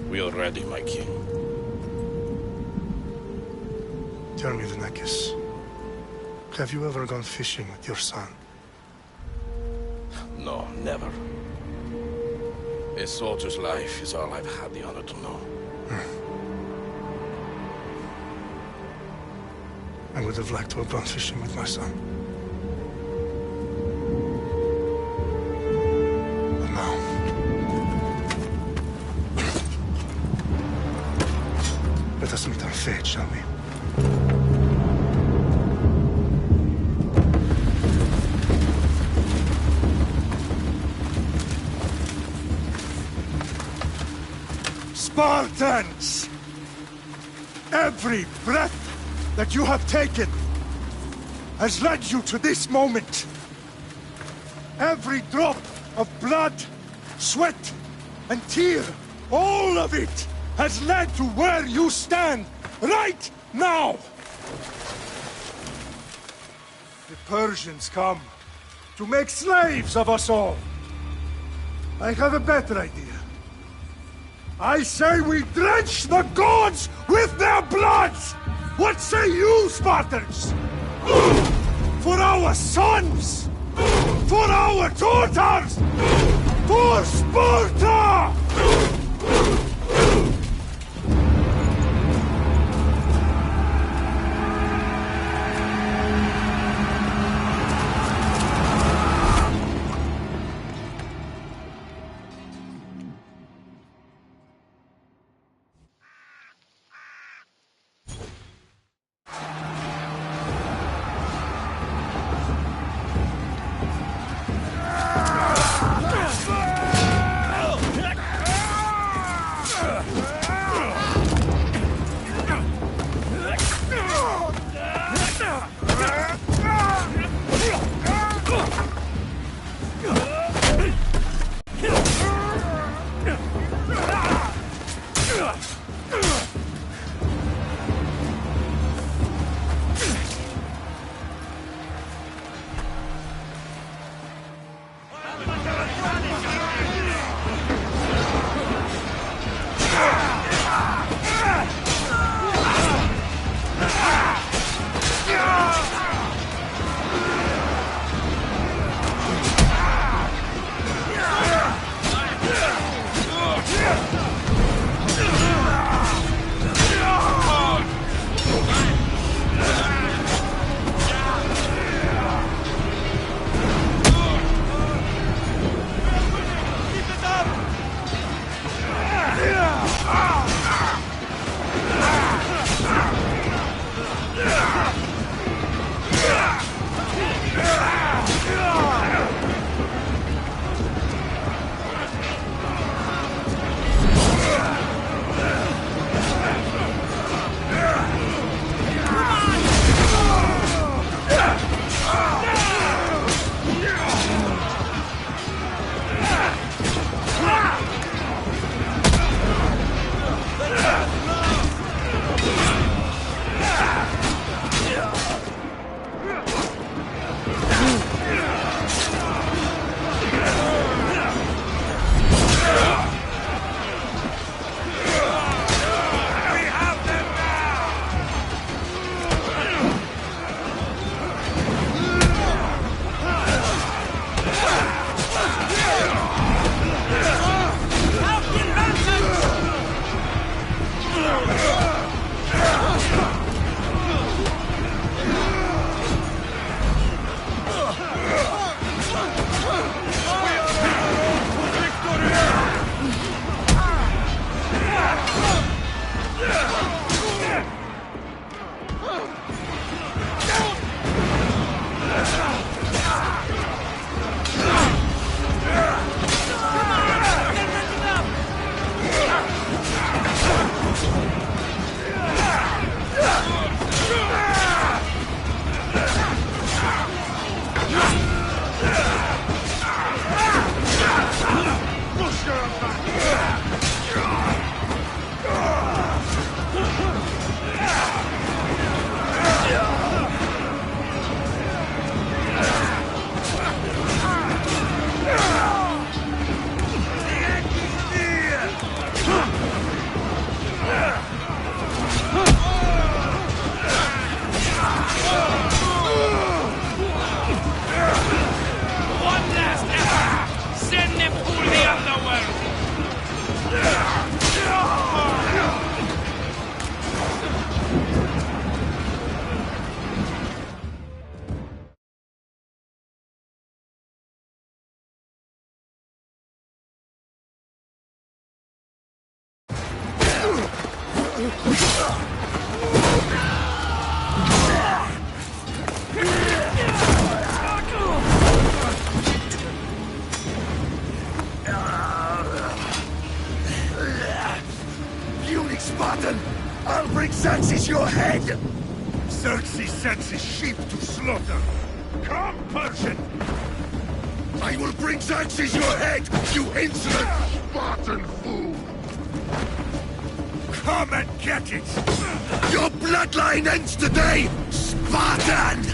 We are ready, my king. Tell me, Vinakis, have you ever gone fishing with your son? No, never. A soldier's life is all I've had the honor to know. I would have liked to have gone fishing with my son. But now... let us meet our fate, shall we? Spartans! Every breath that you have taken has led you to this moment. Every drop of blood, sweat, and tear, all of it has led to where you stand right now. The Persians come to make slaves of us all. I have a better idea. I say we drench the gods with their bloods! What say you, Spartans? For our sons! For our daughters! For Sparta! Spartan! I'll bring Xerxes your head! Xerxes sends his sheep to slaughter. Come, Persian! I will bring Xerxes your head, you insolent Spartan fool! Come and get it! Your bloodline ends today, Spartan!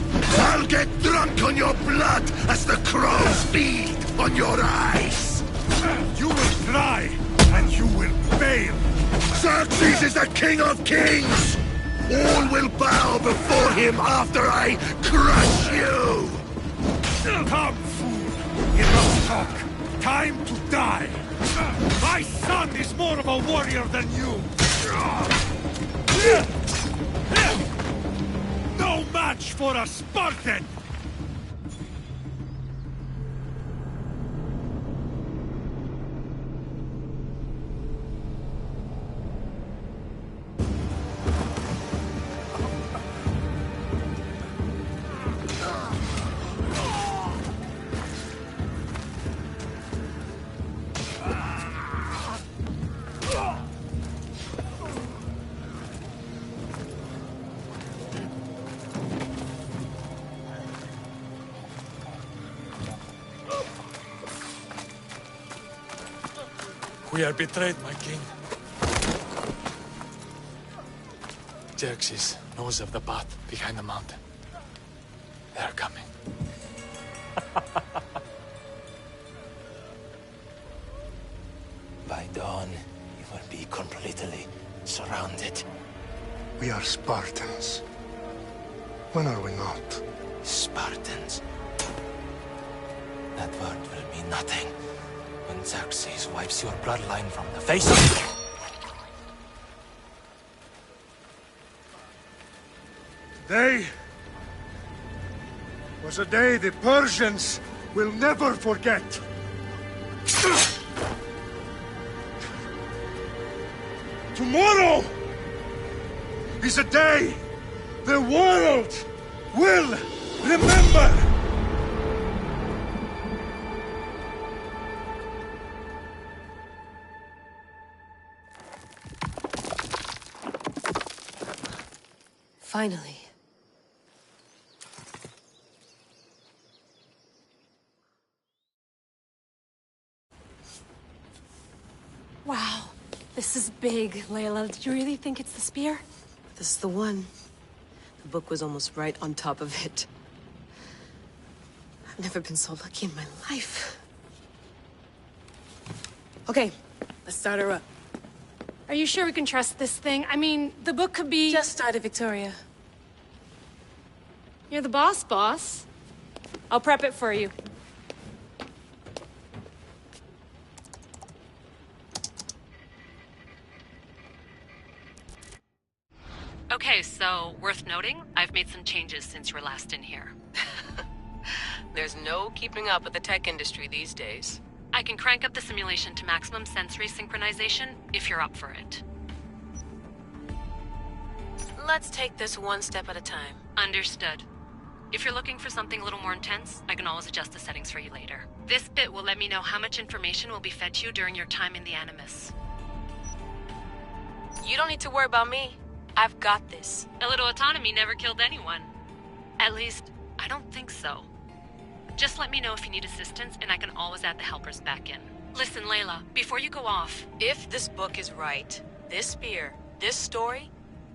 I'll get drunk on your blood as the crows feed on your eyes! You will try, and you will fail! Xerxes is the king of kings! All will bow before him after I crush you! Come, fool! Enough talk! Time to die! My son is more of a warrior than you! No match for a Spartan! We are betrayed, my king. Xerxes knows of the path behind the mountain. They are coming. By dawn, you will be completely surrounded. We are Spartans. When are we not? Spartans. That word will mean nothing when Xerxes wipes your bloodline from the face of the... Today was a day the Persians will never forget. Tomorrow is a day the world will remember. Finally. Wow, this is big, Layla. Did you really think it's the spear? This is the one. The book was almost right on top of it. I've never been so lucky in my life. Okay, let's start her up. Are you sure we can trust this thing? I mean, the book could be... Just started, Victoria. You're the boss. I'll prep it for you. Okay, so, worth noting, I've made some changes since you were last in here. There's no keeping up with the tech industry these days. I can crank up the simulation to maximum sensory synchronization, if you're up for it. Let's take this one step at a time. Understood. If you're looking for something a little more intense, I can always adjust the settings for you later. This bit will let me know how much information will be fed to you during your time in the Animus. You don't need to worry about me. I've got this. A little autonomy never killed anyone. At least, I don't think so. Just let me know if you need assistance, and I can always add the helpers back in. Listen, Layla, before you go off... If this book is right, this spear, this story,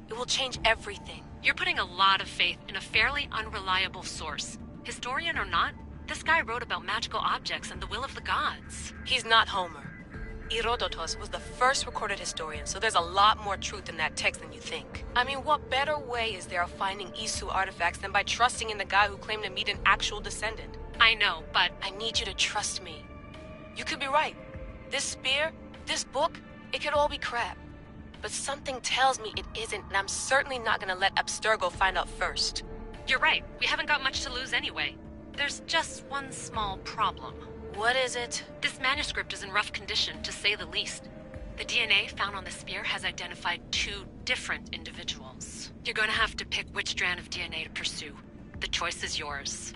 it will change everything. You're putting a lot of faith in a fairly unreliable source. Historian or not, this guy wrote about magical objects and the will of the gods. He's not Homer. Herodotus was the first recorded historian, so there's a lot more truth in that text than you think. I mean, what better way is there of finding Isu artifacts than by trusting in the guy who claimed to meet an actual descendant? I know, but... I need you to trust me. You could be right. This spear, this book, it could all be crap. But something tells me it isn't, and I'm certainly not gonna let Abstergo find out first. You're right. We haven't got much to lose anyway. There's just one small problem. What is it? This manuscript is in rough condition, to say the least. The DNA found on the spear has identified 2 different individuals. You're going to have to pick which strand of DNA to pursue. The choice is yours.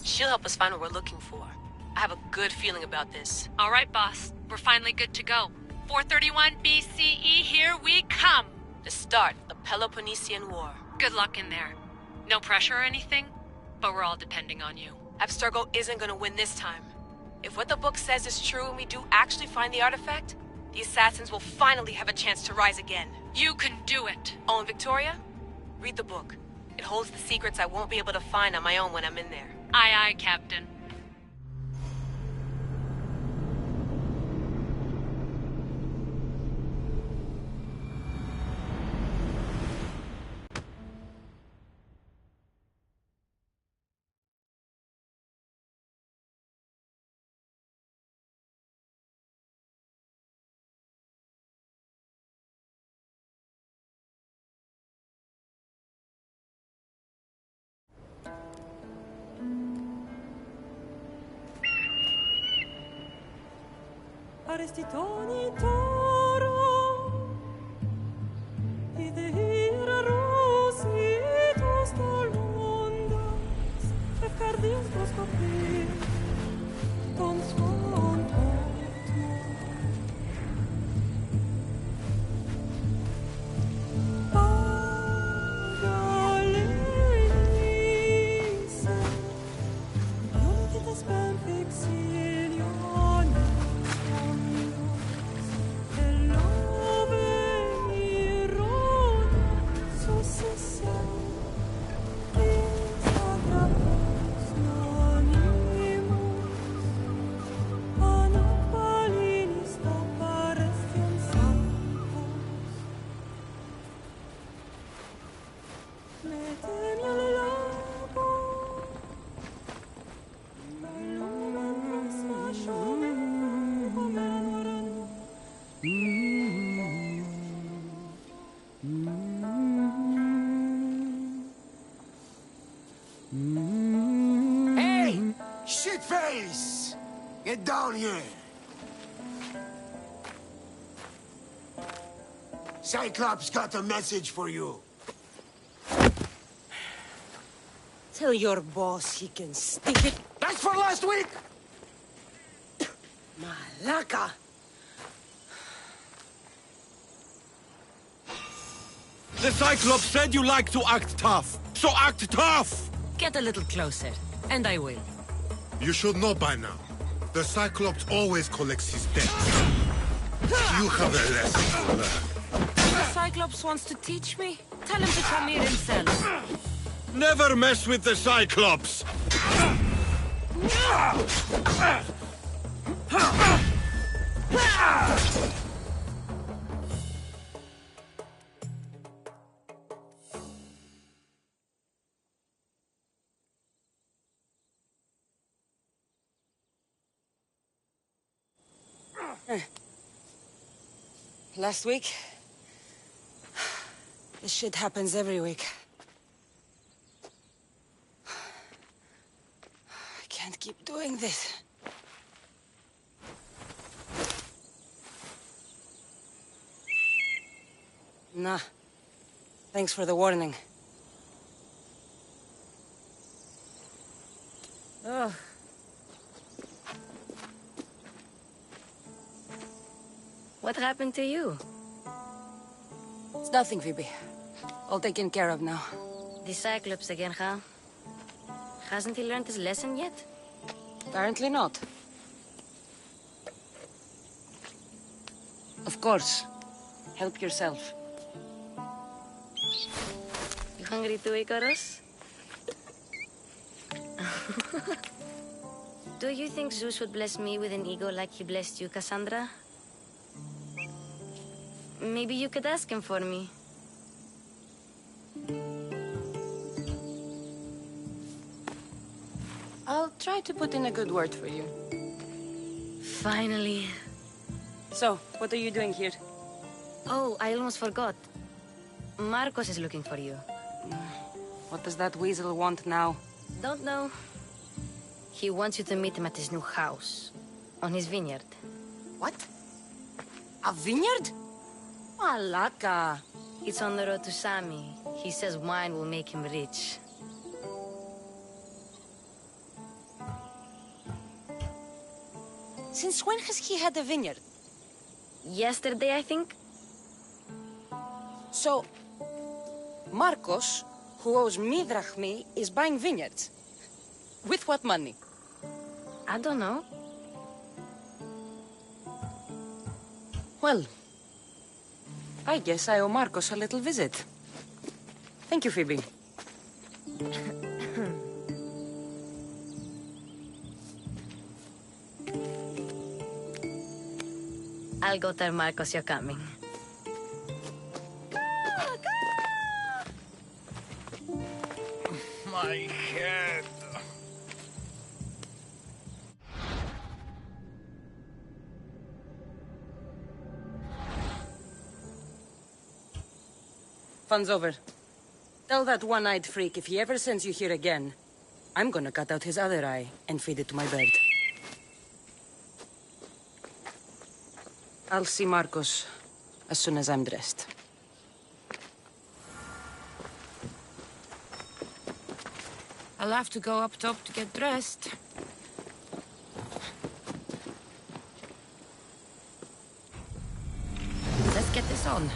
She'll help us find what we're looking for. I have a good feeling about this. All right, boss. We're finally good to go. 431 BCE, here we come! The start of the Peloponnesian War. Good luck in there. No pressure or anything, but we're all depending on you. Abstergo isn't gonna win this time. If what the book says is true and we do actually find the artifact, the assassins will finally have a chance to rise again. You can do it! Oh, and Victoria? Read the book. It holds the secrets I won't be able to find on my own when I'm in there. Aye, aye, Captain. Arestitoni toro, idehira rositos tolmondas, efcardios proscopir, ton svon totmo. Pagalenise, iuntitas ben fixilione. Hey! Shitface! Get down here! Cyclops got a message for you. Tell your boss he can stick it. That's for last week! Malaka! The Cyclops said you like to act tough, so act tough! Get a little closer, and I will. You should know by now. The Cyclops always collects his debts. You have a lesson to learn. The Cyclops wants to teach me? Tell him to come here himself. Never mess with the Cyclops! Last week? This shit happens every week. I can't keep doing this. Nah. Thanks for the warning. Oh. What happened to you? It's nothing, Phoebe. All taken care of now. The Cyclops again, huh? Hasn't he learned his lesson yet? Apparently not. Of course. Help yourself. You hungry too, Icarus? Do you think Zeus would bless me with an ego like he blessed you, Kassandra? Maybe you could ask him for me. I'll try to put in a good word for you. Finally. So, what are you doing here? Oh, I almost forgot. Marcos is looking for you. What does that weasel want now? Don't know. He wants you to meet him at his new house. On his vineyard. What? A vineyard? Malaka. It's on the road to Sami. He says wine will make him rich. Since when has he had a vineyard? Yesterday, I think. So, Marcos, who owes me drachmi, is buying vineyards. With what money? I don't know. Well, I guess I owe Marcos a little visit. Thank you, Phoebe. I'll go tell Marcos you're coming. My head. Fun's over. Tell that one-eyed freak if he ever sends you here again, I'm gonna cut out his other eye and feed it to my bird. I'll see Marcos as soon as I'm dressed. I'll have to go up top to get dressed. Let's get this on.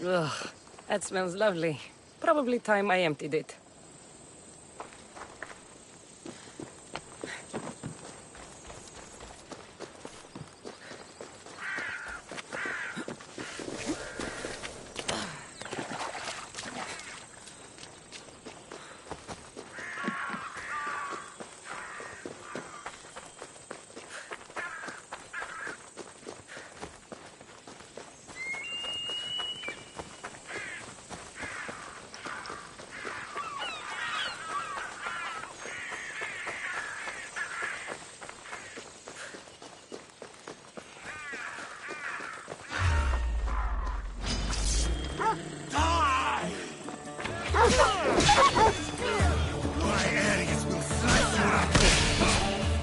Ugh, that smells lovely. Probably time I emptied it.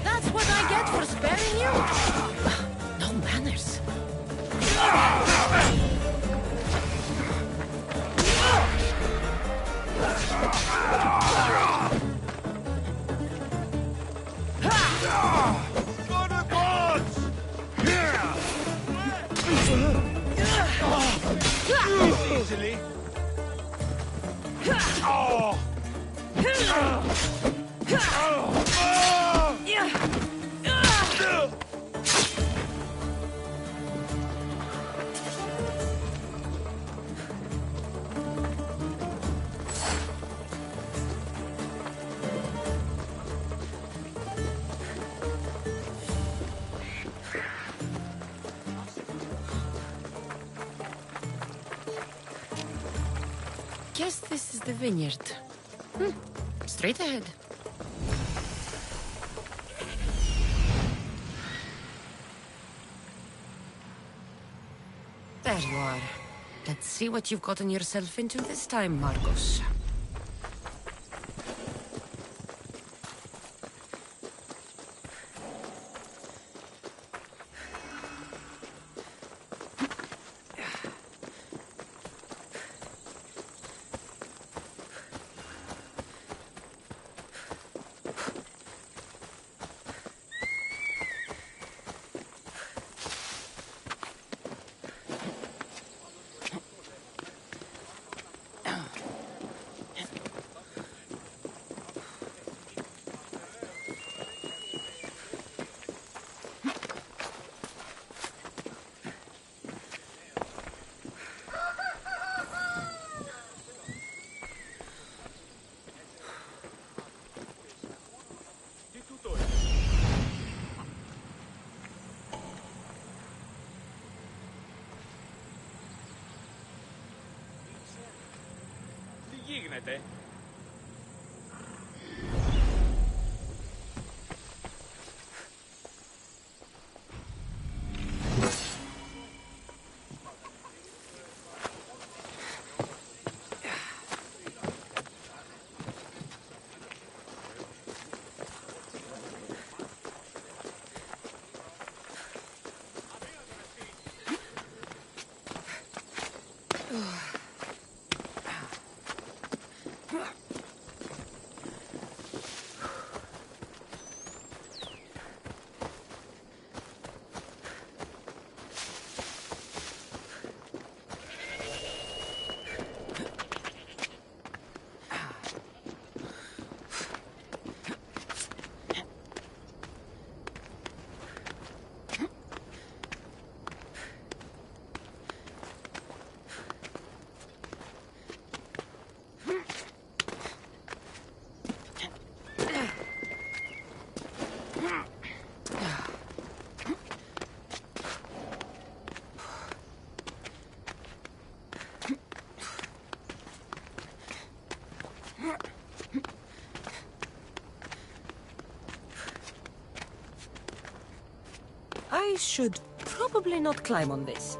That's what I get for sparing you? No manners. Easily. Guess this is the vineyard. Straight ahead. There you are. Let's see what you've gotten yourself into this time, Marcos. κάνετε? I should probably not climb on this.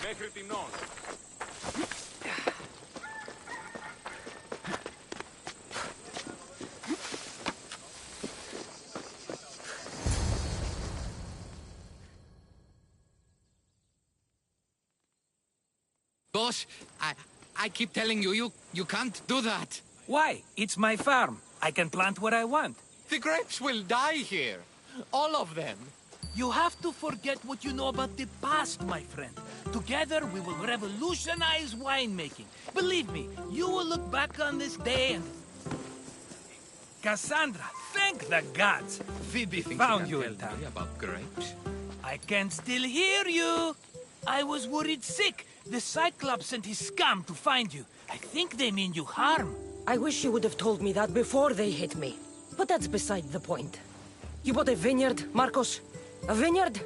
Μέχρι τινός. Boss, I keep telling you, you can't do that. Why? It's my farm. I can plant what I want. The grapes will die here. All of them. You have to forget what you know about the past, my friend. Together, we will revolutionize winemaking. Believe me, you will look back on this day and... Kassandra, thank the gods! Phoebe found you in town. About grapes? I can still hear you! I was worried sick. The Cyclops sent his scum to find you. I think they mean you harm. I wish you would have told me that before they hit me. But that's beside the point. You bought a vineyard, Marcos? A vineyard?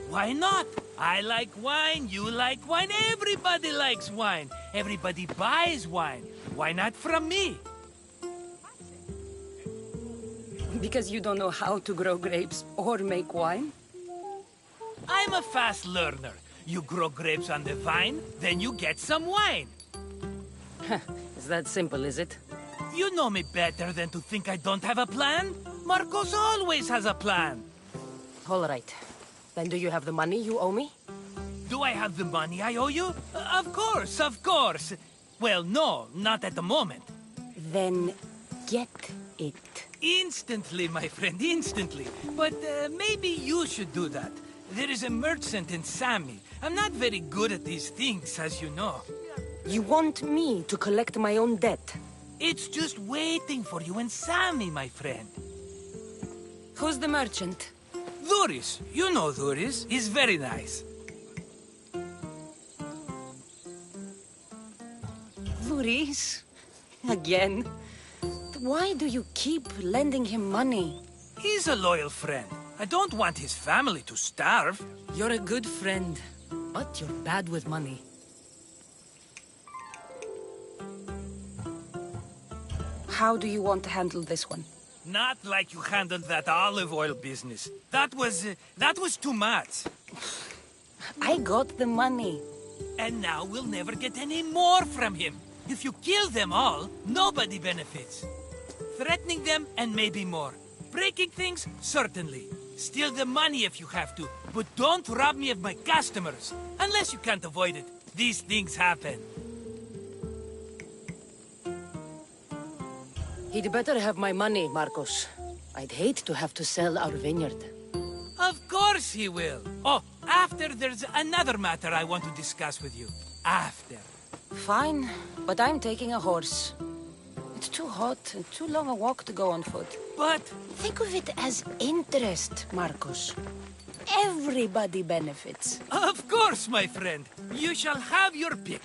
Why not? I like wine, you like wine, everybody likes wine. Everybody buys wine. Why not from me? Because you don't know how to grow grapes or make wine? I'm a fast learner. You grow grapes on the vine, then you get some wine. Is that simple, is it? You know me better than to think I don't have a plan. Marcos always has a plan. All right. Then do you have the money you owe me? Do I have the money I owe you? Of course, of course. Well, no, not at the moment. Then get it. Instantly, my friend, instantly. But maybe you should do that. There is a merchant in Sammy. I'm not very good at these things, as you know. You want me to collect my own debt? It's just waiting for you in Sammy, my friend. Who's the merchant? Duris. You know Duris. He's very nice. Duris? Again? Why do you keep lending him money? He's a loyal friend. I don't want his family to starve. You're a good friend, but you're bad with money. How do you want to handle this one? Not like you handled that olive oil business. That was too much. I got the money. And now we'll never get any more from him. If you kill them all, nobody benefits. Threatening them, and maybe more. Breaking things, certainly. Steal the money if you have to, but don't rob me of my customers. Unless you can't avoid it. These things happen. He'd better have my money, Marcos. I'd hate to have to sell our vineyard. Of course he will. Oh, after there's another matter I want to discuss with you. After. Fine, but I'm taking a horse. It's too hot and too long a walk to go on foot. But... think of it as interest, Marcos. Everybody benefits. Of course, my friend. You shall have your pick.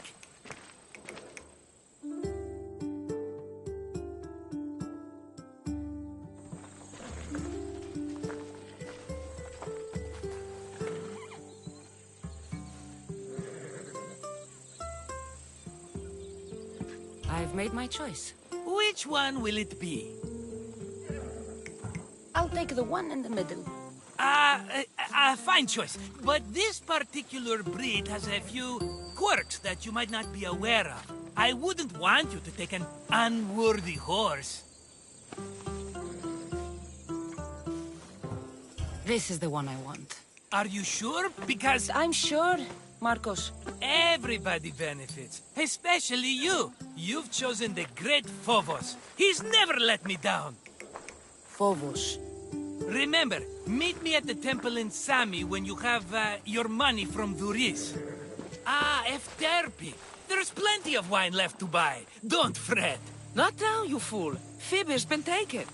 I've made my choice. Which one will it be? I'll take the one in the middle. Fine choice. But this particular breed has a few quirks that you might not be aware of. I wouldn't want you to take an unworthy horse. This is the one I want. Are you sure? Because... I'm sure, Marcos. Everybody benefits. Especially you. You've chosen the great Phobos. He's never let me down. Phobos. Remember, meet me at the temple in Sami when you have your money from Duris. Ah, Efterpi. There's plenty of wine left to buy. Don't fret. Not now, you fool. Phoebe's been taken.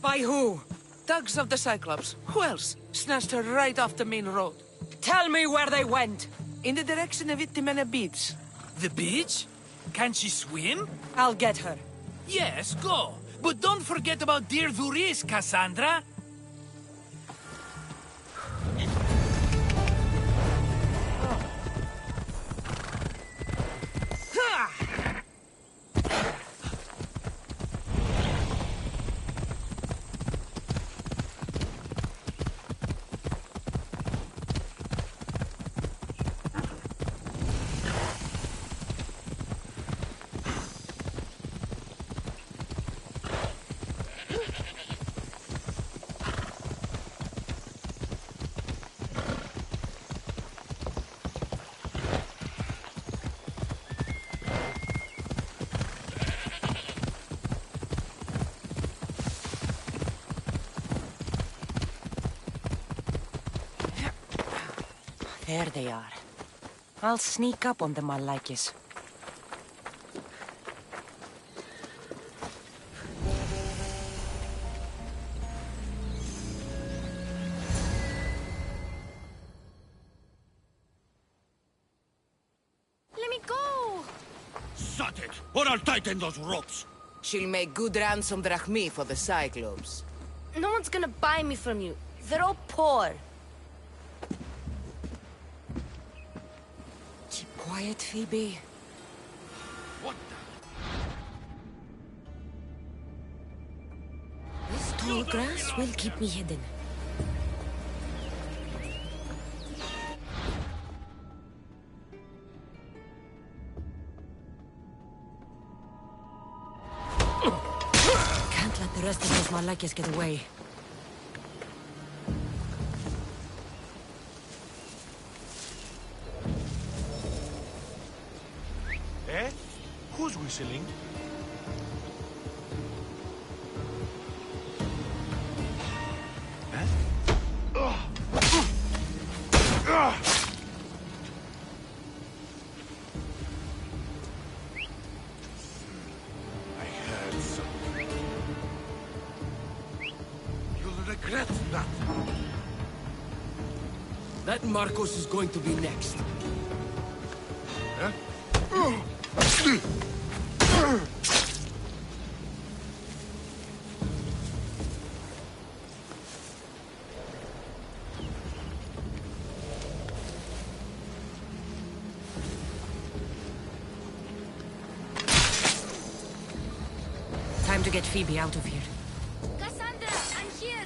By who? Thugs of the Cyclops. Who else? Snatched her right off the main road. Tell me where they went. In the direction of Itimena Beach. The beach? Can she swim? I'll get her. Yes, go. But don't forget about dear Duris, Kassandra. There they are. I'll sneak up on them, I like it. or I'll tighten those ropes. She'll make good ransom drachmi for the Cyclops. No one's gonna buy me from you. They're all poor. Keep quiet, Phoebe. What This tall grass will keep me hidden. Can't let the rest of those Malakias get away. Eh? Who's whistling? I heard something. You'll regret that. That Marcos is going to be next. Huh? Time to get Phoebe out of here. Kassandra, I'm here!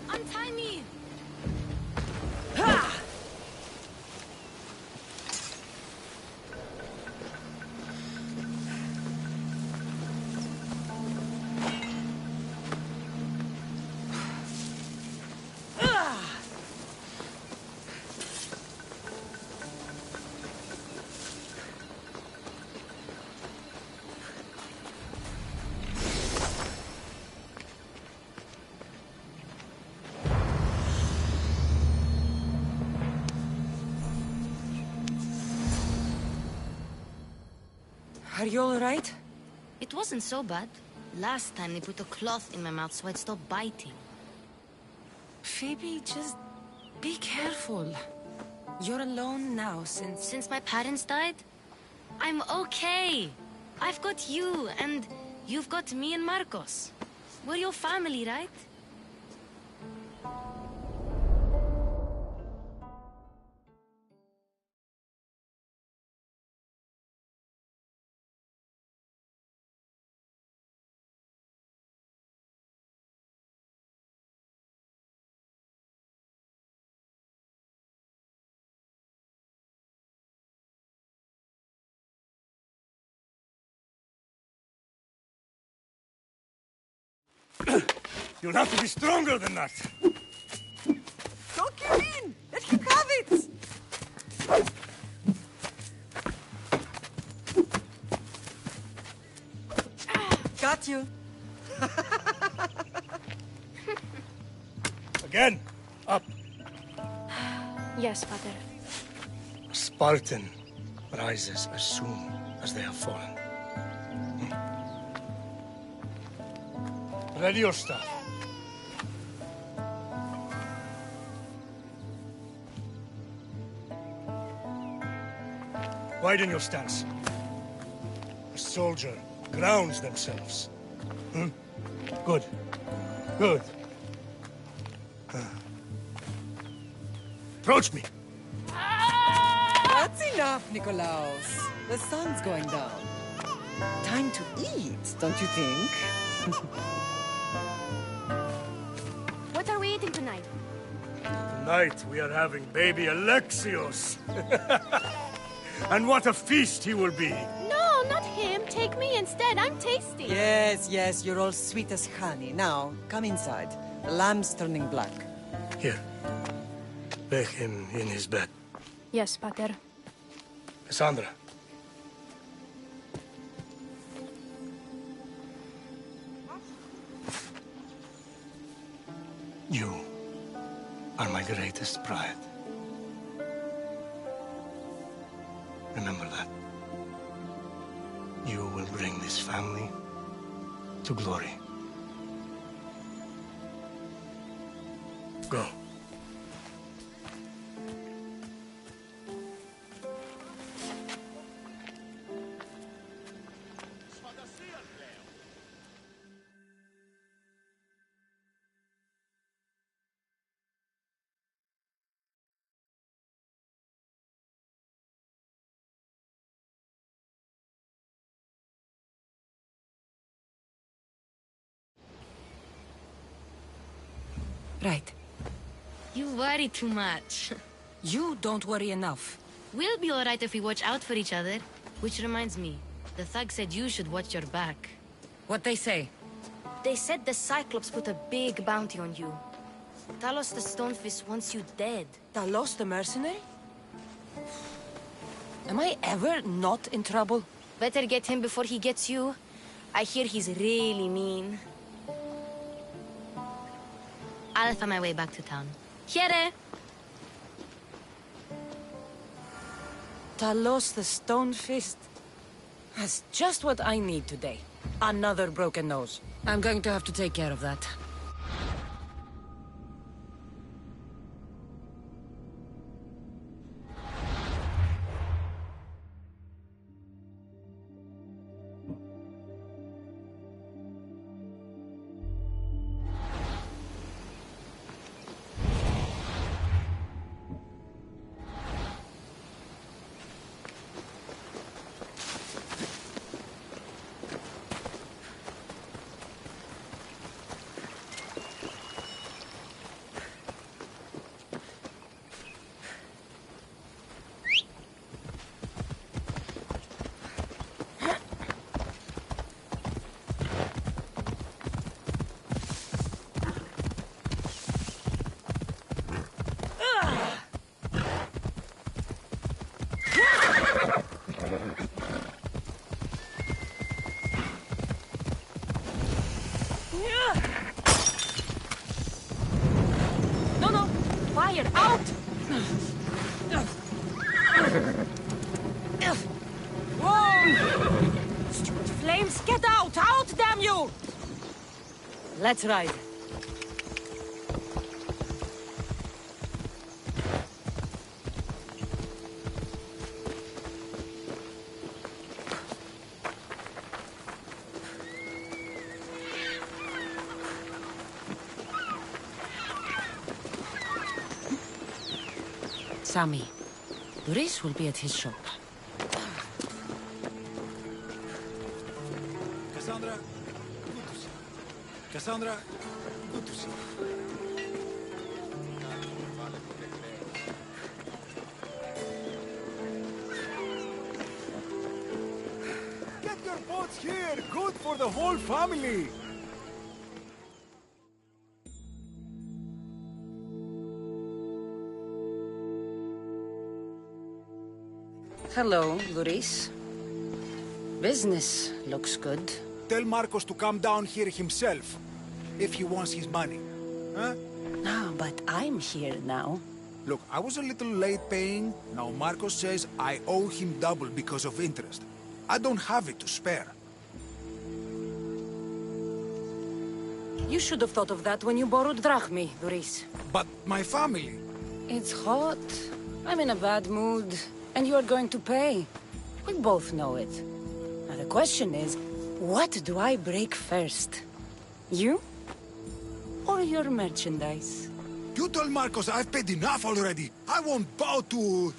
Untie me! Are you all right? It wasn't so bad. Last time they put a cloth in my mouth so I'd stop biting. Phoebe, just be careful. You're alone now Since my parents died? I'm okay. I've got you, and you've got me and Marcos. We're your family, right? You'll have to be stronger than that. Don't give in! Let him have it! Got you. Again. Up. Yes, Father. A Spartan rises as soon as they have fallen. Ready your stuff. Widen your stance. A soldier grounds themselves. Good. Good. Approach me. That's enough, Nikolaos. The sun's going down. Time to eat, don't you think? What are we eating tonight? Tonight we are having baby Alexios. And what a feast he will be. No, not him. Take me instead. I'm tasty. Yes, yes, you're all sweet as honey. Now, come inside. The lamb's turning black. Here. Lay him in his bed. Yes, Pater. Kassandra. You are my greatest pride. Remember that. You will bring this family to glory. Go. Right. You worry too much. You don't worry enough. We'll be alright if we watch out for each other. Which reminds me, the thug said you should watch your back. What'd they say? They said the Cyclops put a big bounty on you. Talos the Stonefist wants you dead. Talos the mercenary? Am I ever not in trouble? Better get him before he gets you. I hear he's really mean. I'll find my way back to town. Here! Talos the Stonefist. That's just what I need today. Another broken nose. I'm going to have to take care of that. No! Fire! Out! Whoa! Stupid flames! Get out! Out, damn you! Let's ride. Sammy. Doris will be at his shop. Kassandra, good to see you. Kassandra, good to see you. Get your boats here! Good for the whole family! Hello, Doris. Business looks good. Tell Marcos to come down here himself, if he wants his money. Huh? No, but I'm here now. Look, I was a little late paying. Now Marcos says I owe him double because of interest. I don't have it to spare. You should have thought of that when you borrowed drachmi, Doris. But my family... It's hot. I'm in a bad mood. And you are going to pay. We both know it. Now the question is, what do I break first? You? Or your merchandise? You told Marcos I've paid enough already. I won't bow to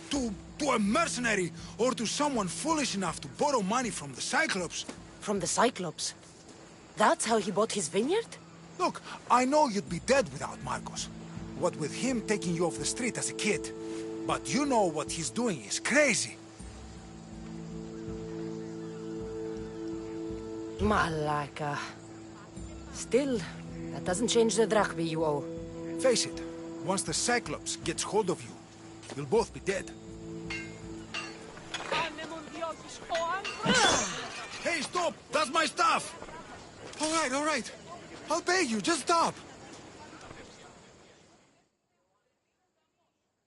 a mercenary or to someone foolish enough to borrow money from the Cyclops. From the Cyclops? That's how he bought his vineyard? Look, I know you'd be dead without Marcos. What with him taking you off the street as a kid. But you know what he's doing is crazy. Malaka. Still, that doesn't change the drachmi you owe. Face it, once the Cyclops gets hold of you, you'll both be dead. Hey, stop! That's my stuff! All right. I'll pay you, just stop!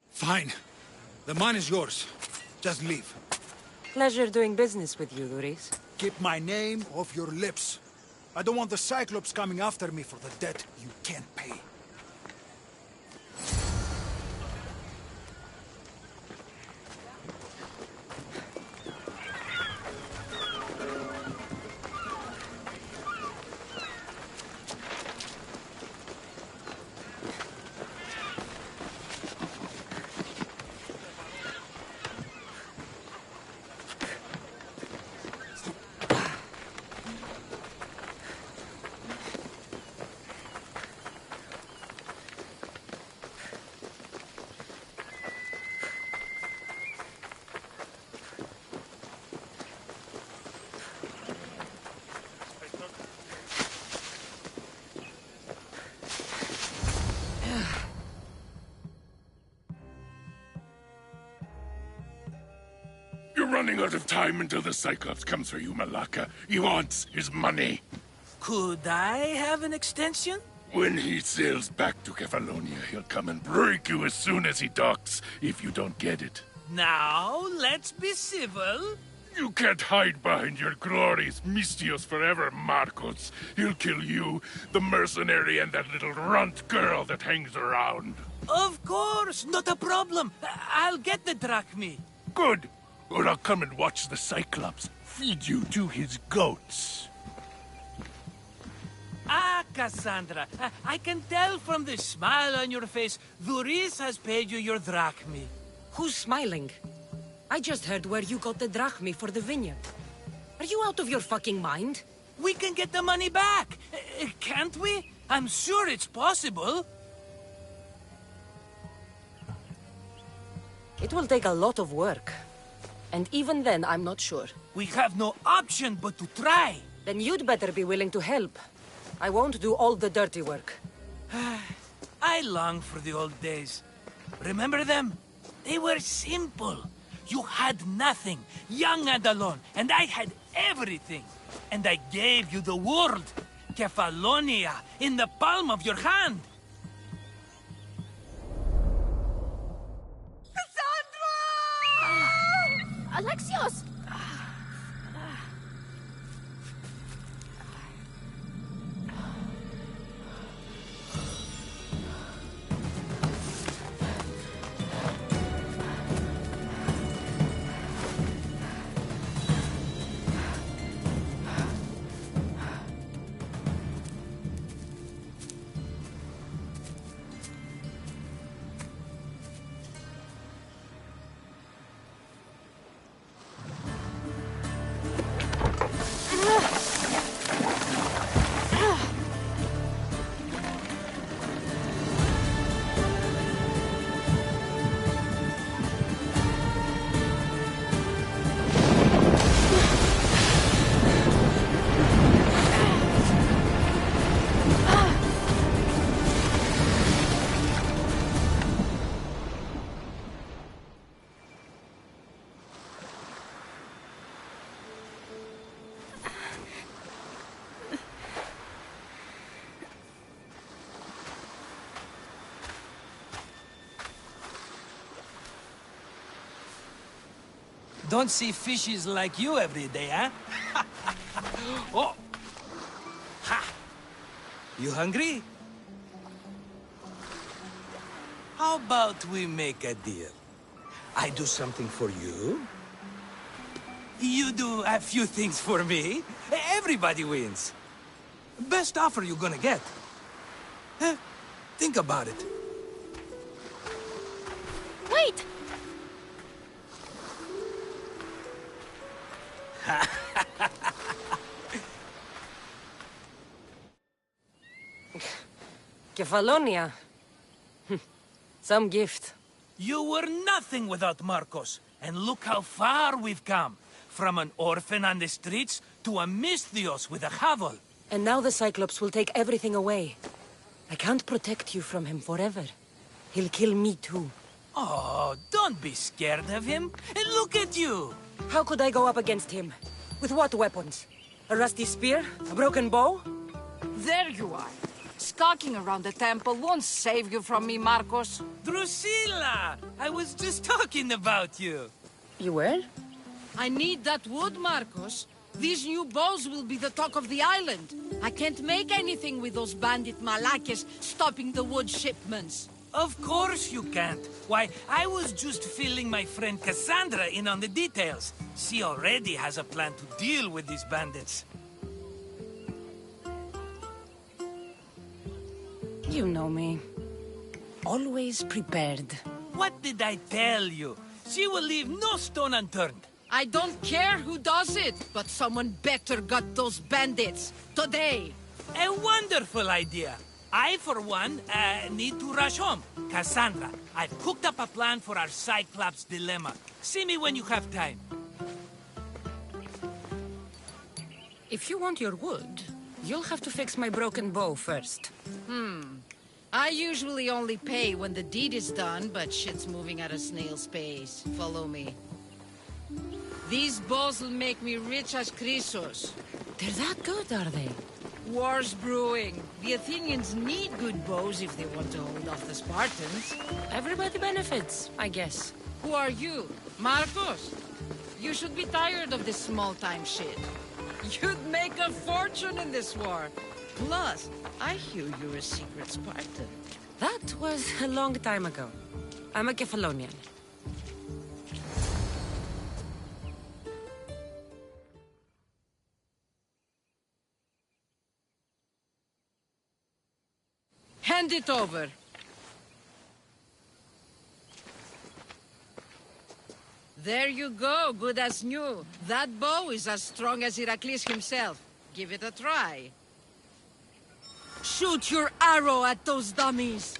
Fine. The money's yours. Just leave. Pleasure doing business with you, Doris. Keep my name off your lips. I don't want the Cyclops coming after me for the debt you can't pay. running out of time until the Cyclops comes for you, Malaka. He wants his money. Could I have an extension? When he sails back to Kefalonia, he'll come and break you as soon as he docks, if you don't get it. Now, let's be civil. You can't hide behind your glories, Mistios forever, Marcos. He'll kill you, the mercenary, and that little runt girl that hangs around. Of course, not a problem. I'll get the drachmi. Good. Or I'll come and watch the Cyclops feed you to his goats. Ah, Kassandra, I can tell from the smile on your face, Duris has paid you your drachmi. Who's smiling? I just heard where you got the drachmi for the vineyard. Are you out of your fucking mind? We can get the money back, can't we? I'm sure it's possible. It will take a lot of work. And even then, I'm not sure. We have no option but to try. Then you'd better be willing to help. I won't do all the dirty work. I long for the old days. Remember them? They were simple. You had nothing, young and alone, and I had everything. And I gave you the world, Kefalonia, in the palm of your hand. Alexios! Don't see fishes like you every day, huh? Oh! Ha! You hungry? How about we make a deal? I do something for you. You do a few things for me. Everybody wins. Best offer you're gonna get. Think about it. Wait! Kefalonia. Some gift. You were nothing without Marcos, and look how far we've come. From an orphan on the streets to a Mistios with a hovel. And now the Cyclops will take everything away. I can't protect you from him forever. He'll kill me too. Oh, don't be scared of him. And look at you. How could I go up against him? With what weapons? A rusty spear? A broken bow? There you are. Skulking around the temple won't save you from me, Marcos. Drusilla! I was just talking about you. You were? I need that wood, Marcos. These new bows will be the talk of the island. I can't make anything with those bandit malakes stopping the wood shipments. Of course you can't. Why, I was just filling my friend Kassandra in on the details. She already has a plan to deal with these bandits. You know me. Always prepared. What did I tell you? She will leave no stone unturned. I don't care who does it, but someone better gut those bandits. Today. A wonderful idea. I, for one, need to rush home. Kassandra, I've cooked up a plan for our Cyclops dilemma. See me when you have time. If you want your wood, you'll have to fix my broken bow first. I usually only pay when the deed is done, but shit's moving at a snail's pace. Follow me. These bows will make me rich as Chrysos. They're that good, are they? War's brewing. The Athenians need good bows if they want to hold off the Spartans. Everybody benefits, I guess. Who are you? Marcos? You should be tired of this small-time shit. You'd make a fortune in this war. Plus, I hear you're a secret Spartan. That was a long time ago. I'm a Kephalonian. Hand it over. There you go, good as new. That bow is as strong as Heracles himself. Give it a try. Shoot your arrow at those dummies.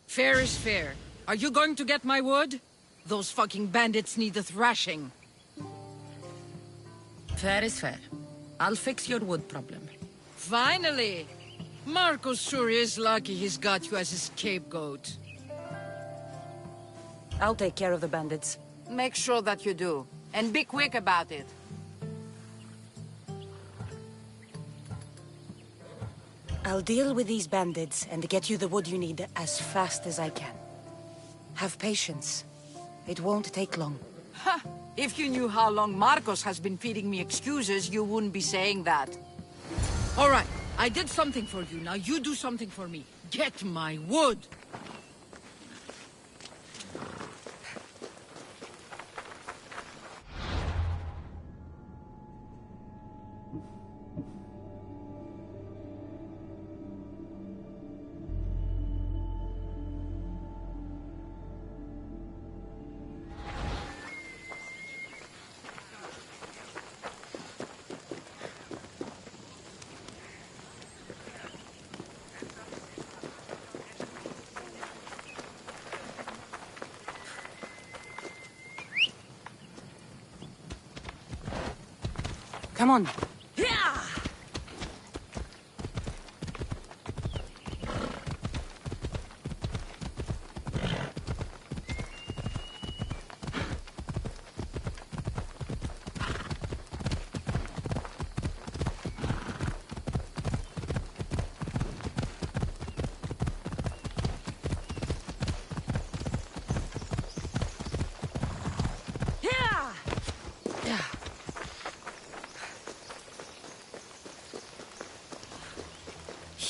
Fair is fair. Are you going to get my wood? Those fucking bandits need a thrashing. Fair is fair. I'll fix your wood problem. Finally! Marcos sure is lucky he's got you as his scapegoat. I'll take care of the bandits. Make sure that you do. And be quick about it. I'll deal with these bandits and get you the wood you need as fast as I can. Have patience. It won't take long. Ha! If you knew how long Marcos has been feeding me excuses, you wouldn't be saying that. All right, I did something for you. Now you do something for me. Get my wood! Come on.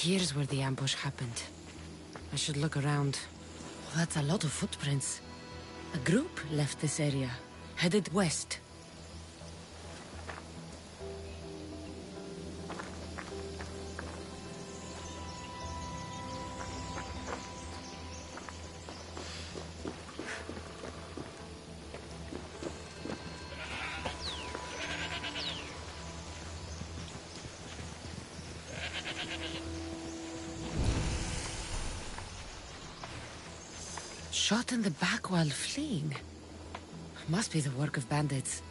Here's where the ambush happened. I should look around. Oh, that's a lot of footprints. A group left this area, headed west. Shot in the back while fleeing. Must be the work of bandits.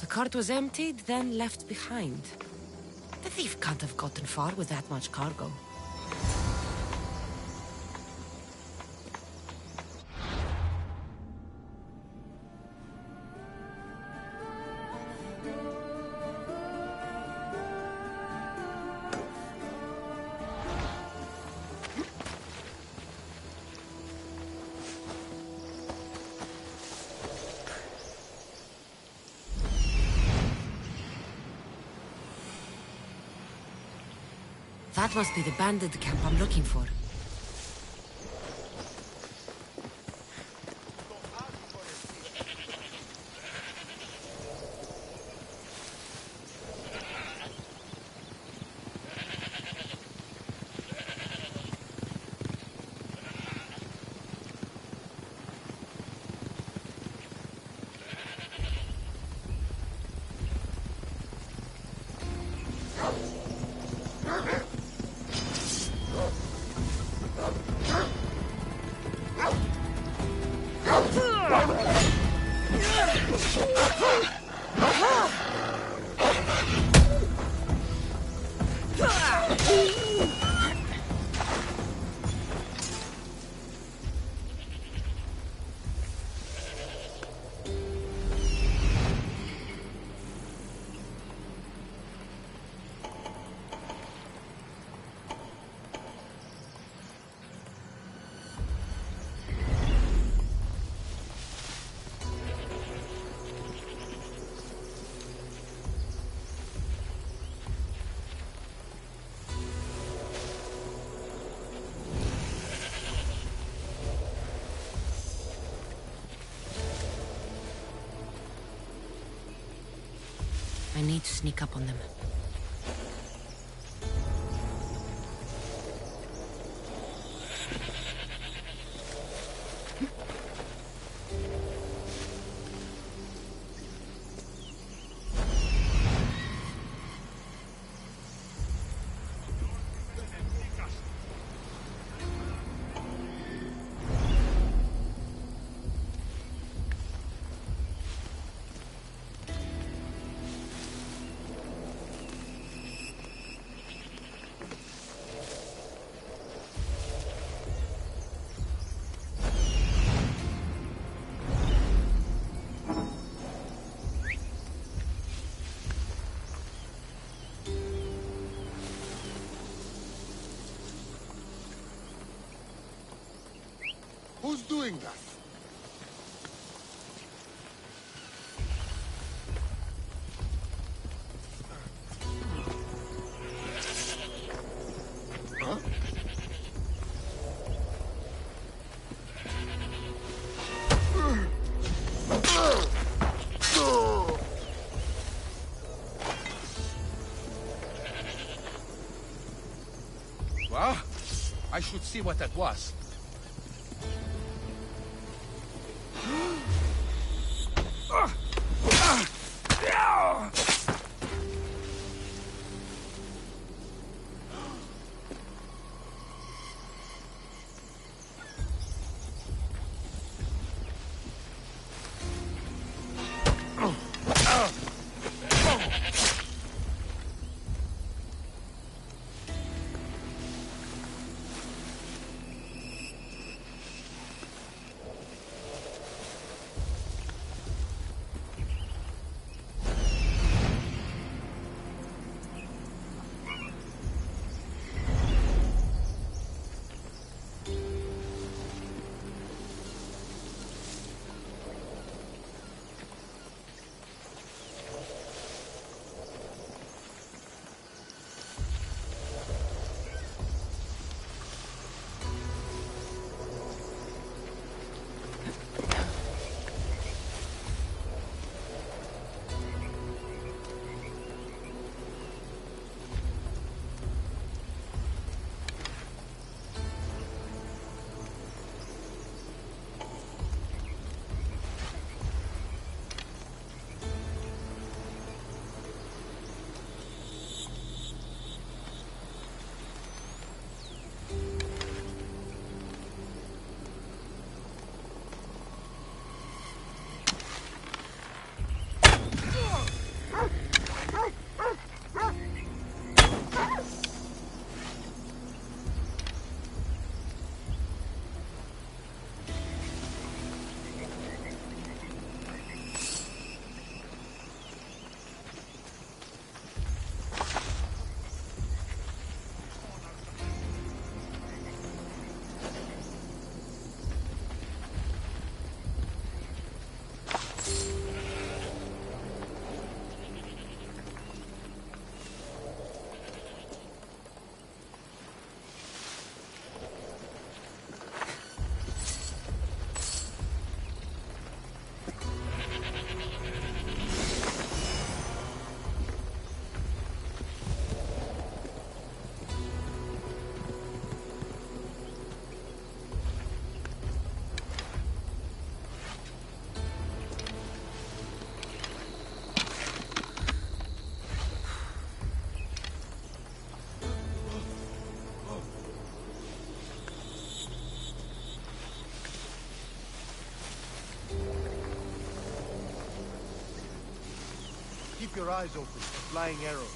The cart was emptied, then left behind. The thief can't have gotten far with that much cargo. That must be the bandit camp I'm looking for. I need to sneak up on them. Who's doing that? Huh? Well, I should see what that was. Keep your eyes open for flying arrows.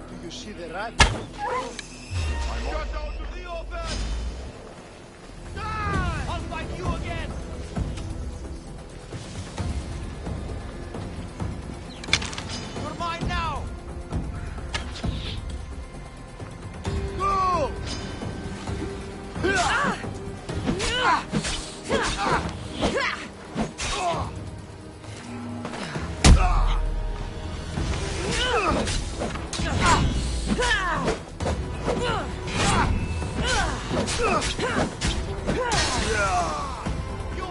Do you see the rat? Shut out to the open! Die! I'll fight you again! You're mine now! Go! You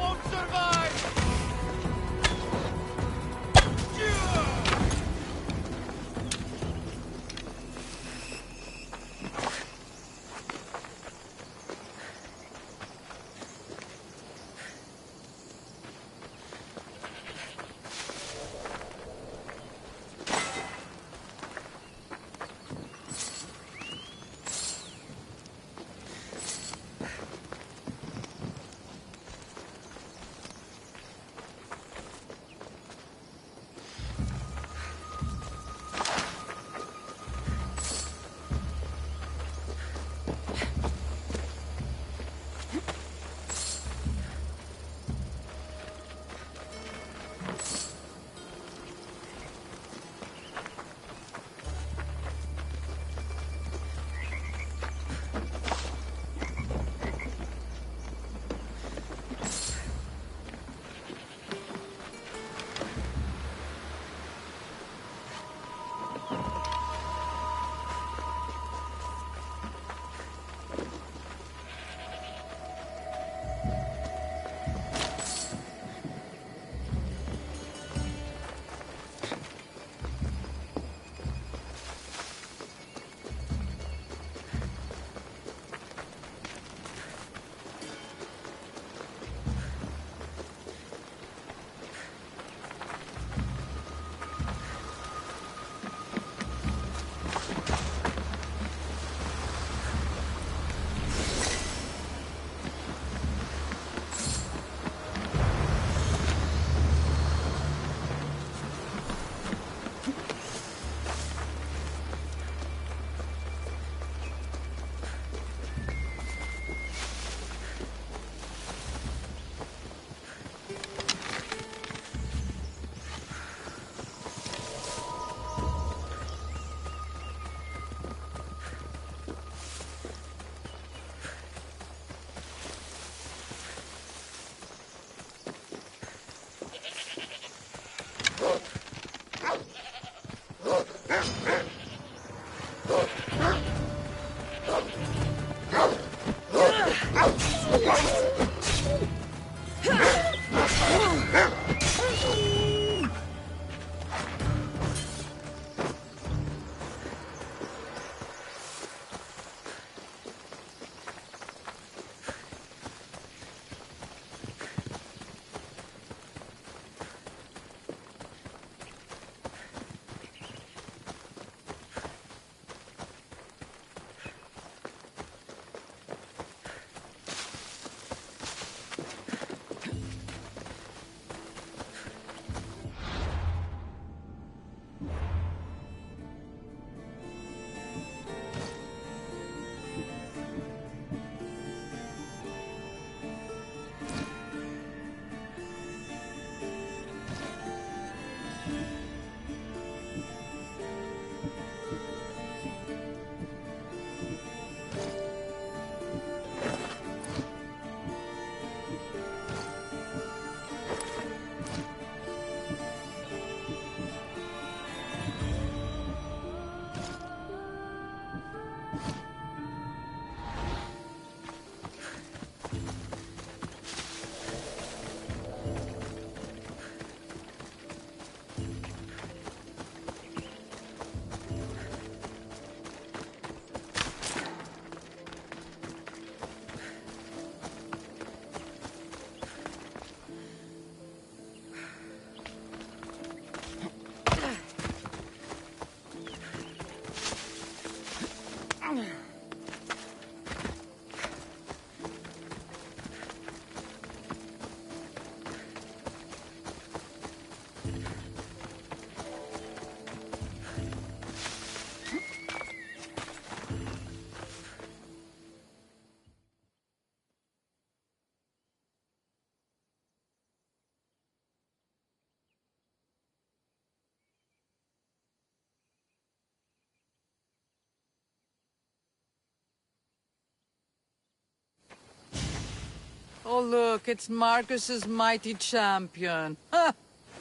Oh, look, it's Marcus's mighty champion. Huh.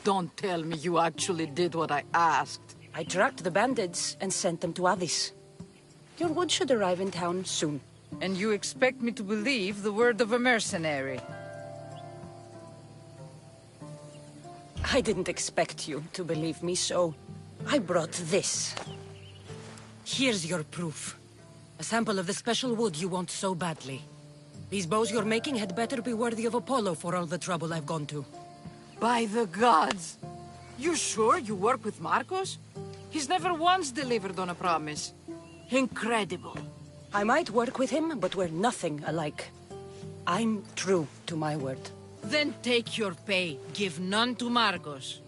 Don't tell me you actually did what I asked. I tracked the bandits and sent them to Odyssey. Your wood should arrive in town soon. And you expect me to believe the word of a mercenary? I didn't expect you to believe me, so I brought this. Here's your proof. A sample of the special wood you want so badly. These bows you're making had better be worthy of Apollo for all the trouble I've gone to. By the gods! You sure you work with Marcos? He's never once delivered on a promise. Incredible. I might work with him, but we're nothing alike. I'm true to my word. Then take your pay. Give none to Marcos.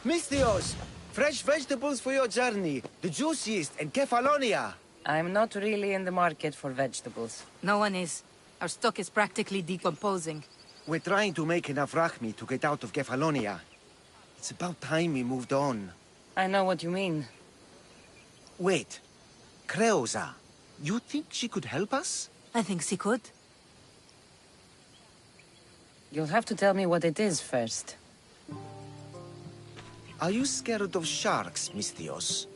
Misthios! Fresh vegetables for your journey. The juiciest in Kefalonia. I'm not really in the market for vegetables. No one is. Our stock is practically decomposing. We're trying to make enough rachmi to get out of Kefalonia. It's about time we moved on. I know what you mean. Wait. Creosa. You think she could help us? I think she could. You'll have to tell me what it is first. Are you scared of sharks, Misthios?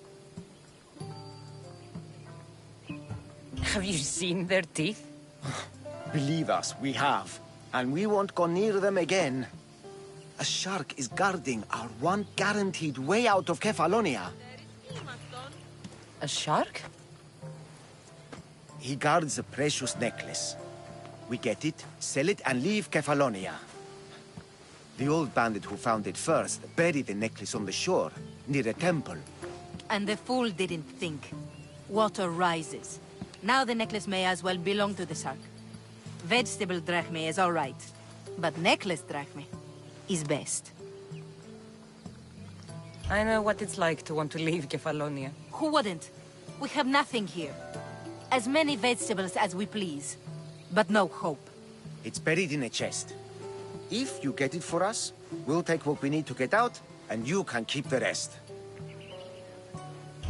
Have you seen their teeth? Believe us, we have. And we won't go near them again. A shark is guarding our one guaranteed way out of Kefalonia. A shark? He guards a precious necklace. We get it, sell it, and leave Kefalonia. The old bandit who found it first buried the necklace on the shore, near a temple. And the fool didn't think. Water rises. Now the necklace may as well belong to the shark. Vegetable drachme is all right, but necklace drachme is best. I know what it's like to want to leave Kefalonia. Who wouldn't? We have nothing here. As many vegetables as we please, but no hope. It's buried in a chest. If you get it for us, we'll take what we need to get out, and you can keep the rest.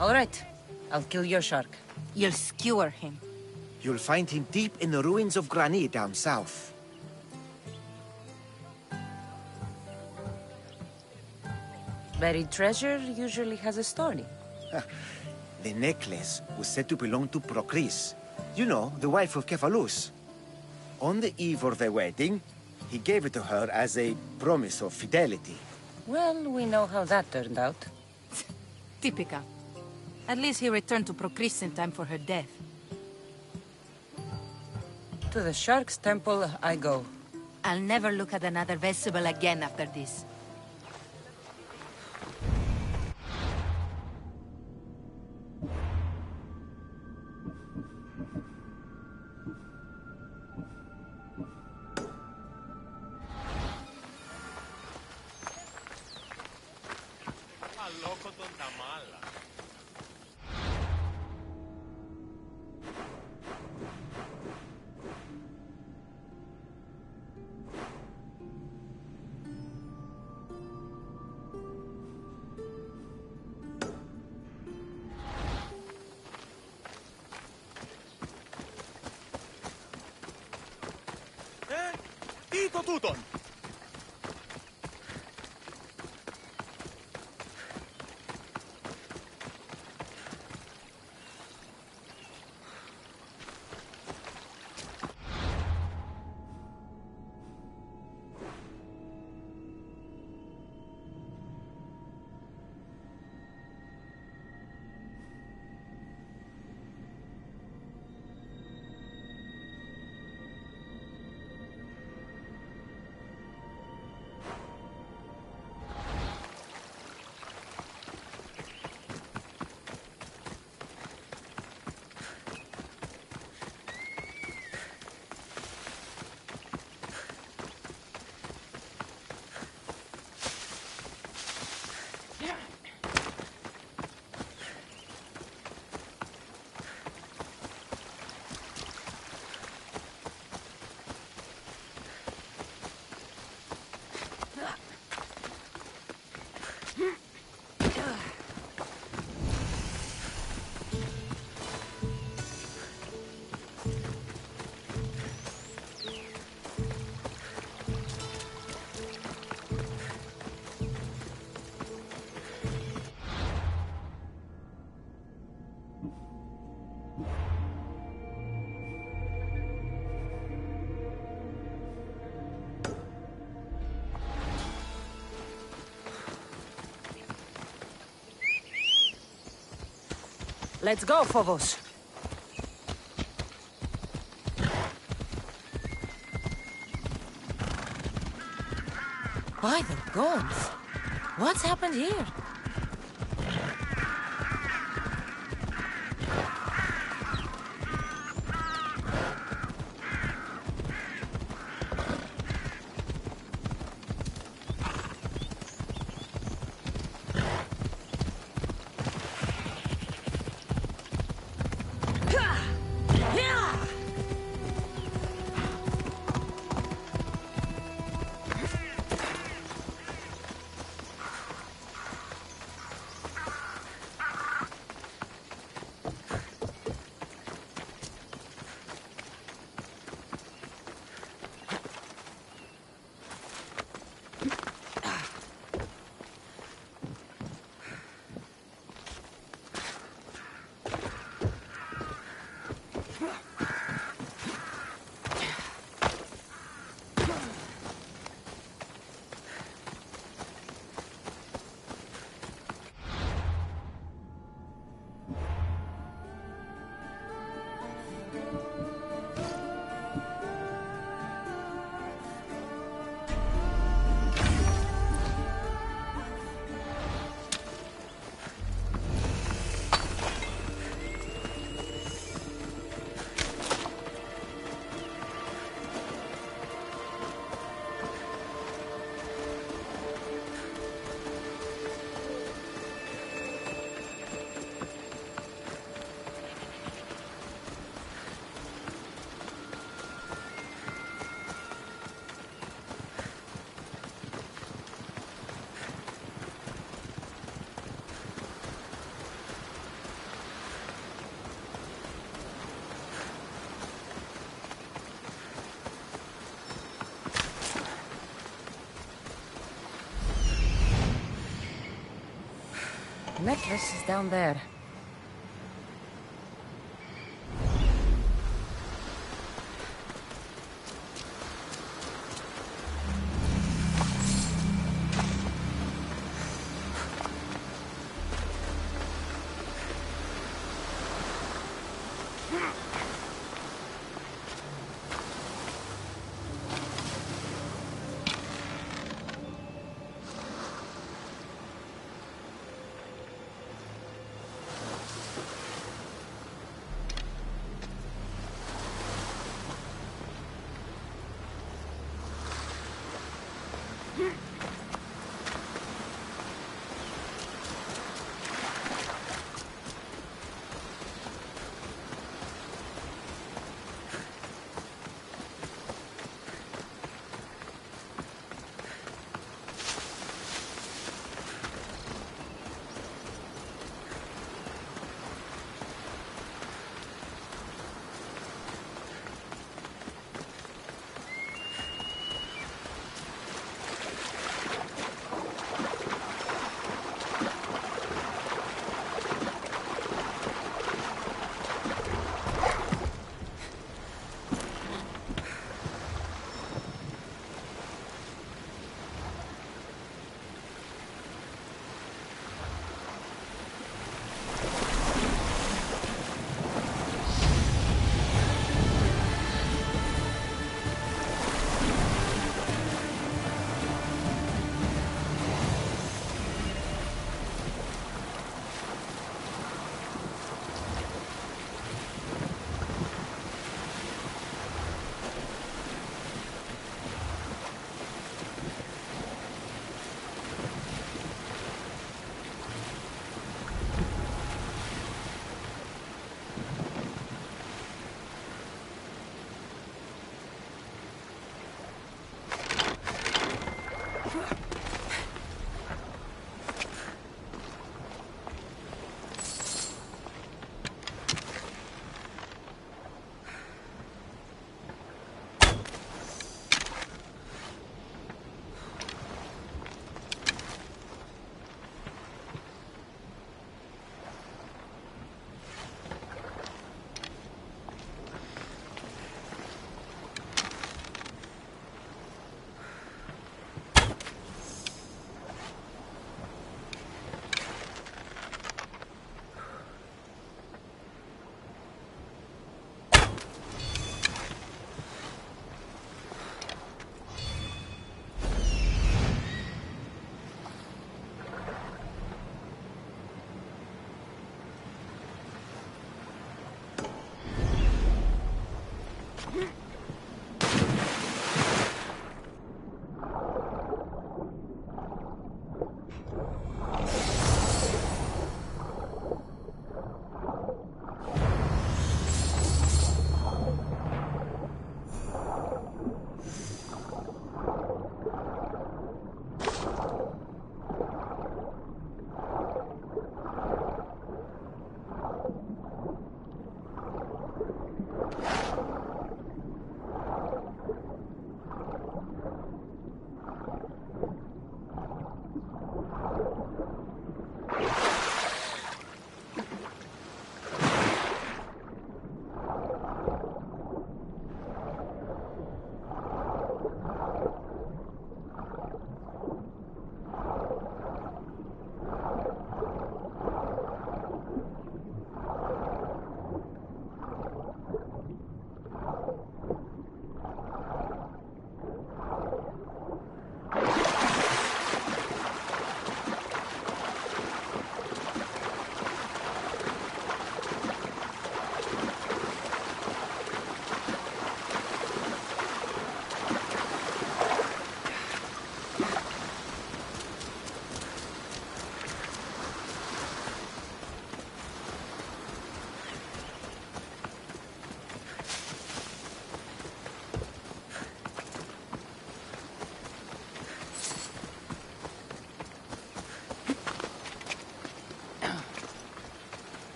All right. I'll kill your shark. You'll skewer him. You'll find him deep in the ruins of Grani down south. Buried treasure usually has a story. The necklace was said to belong to Procris. You know, the wife of Cephalus. On the eve of their wedding, he gave it to her as a promise of fidelity. Well, we know how that turned out. Typical. At least he returned to Procris in time for her death. To the Shark's Temple I go. I'll never look at another vegetable again after this. Τι το τούτον! Let's go, Phobos. By the gods! What's happened here? Necklace is down there.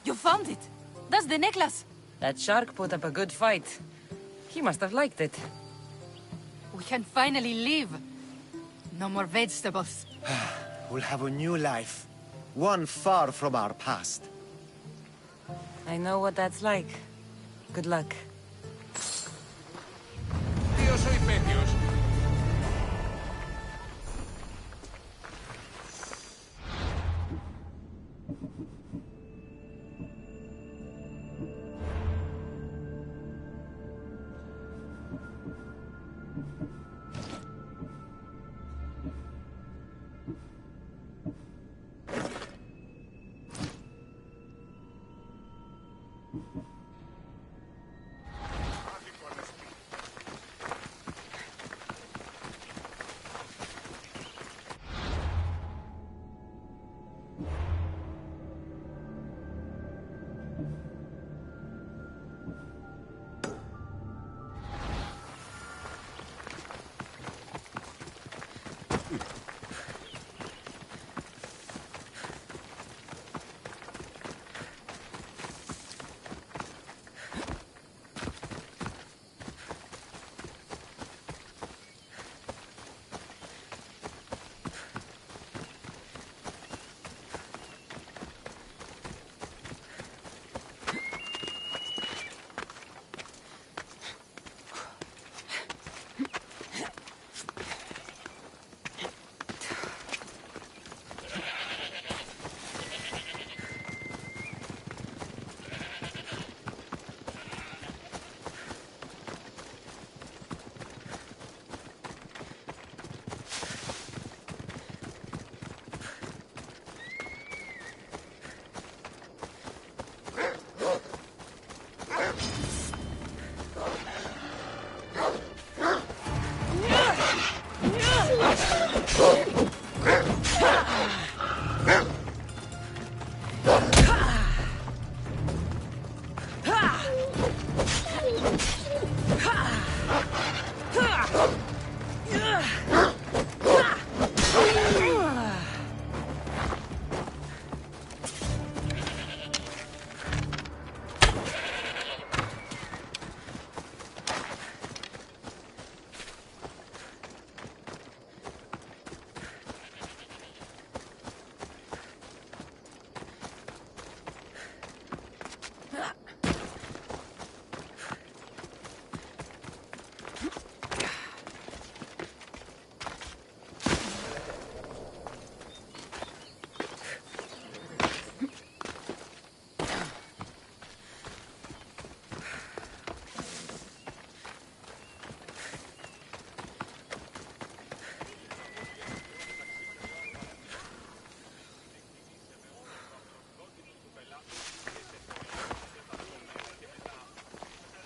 You found it! That's the necklace! That shark put up a good fight. He must have liked it. We can finally live. No more vegetables. We'll have a new life. One far from our past. I know what that's like. Good luck. Yo soy Petios.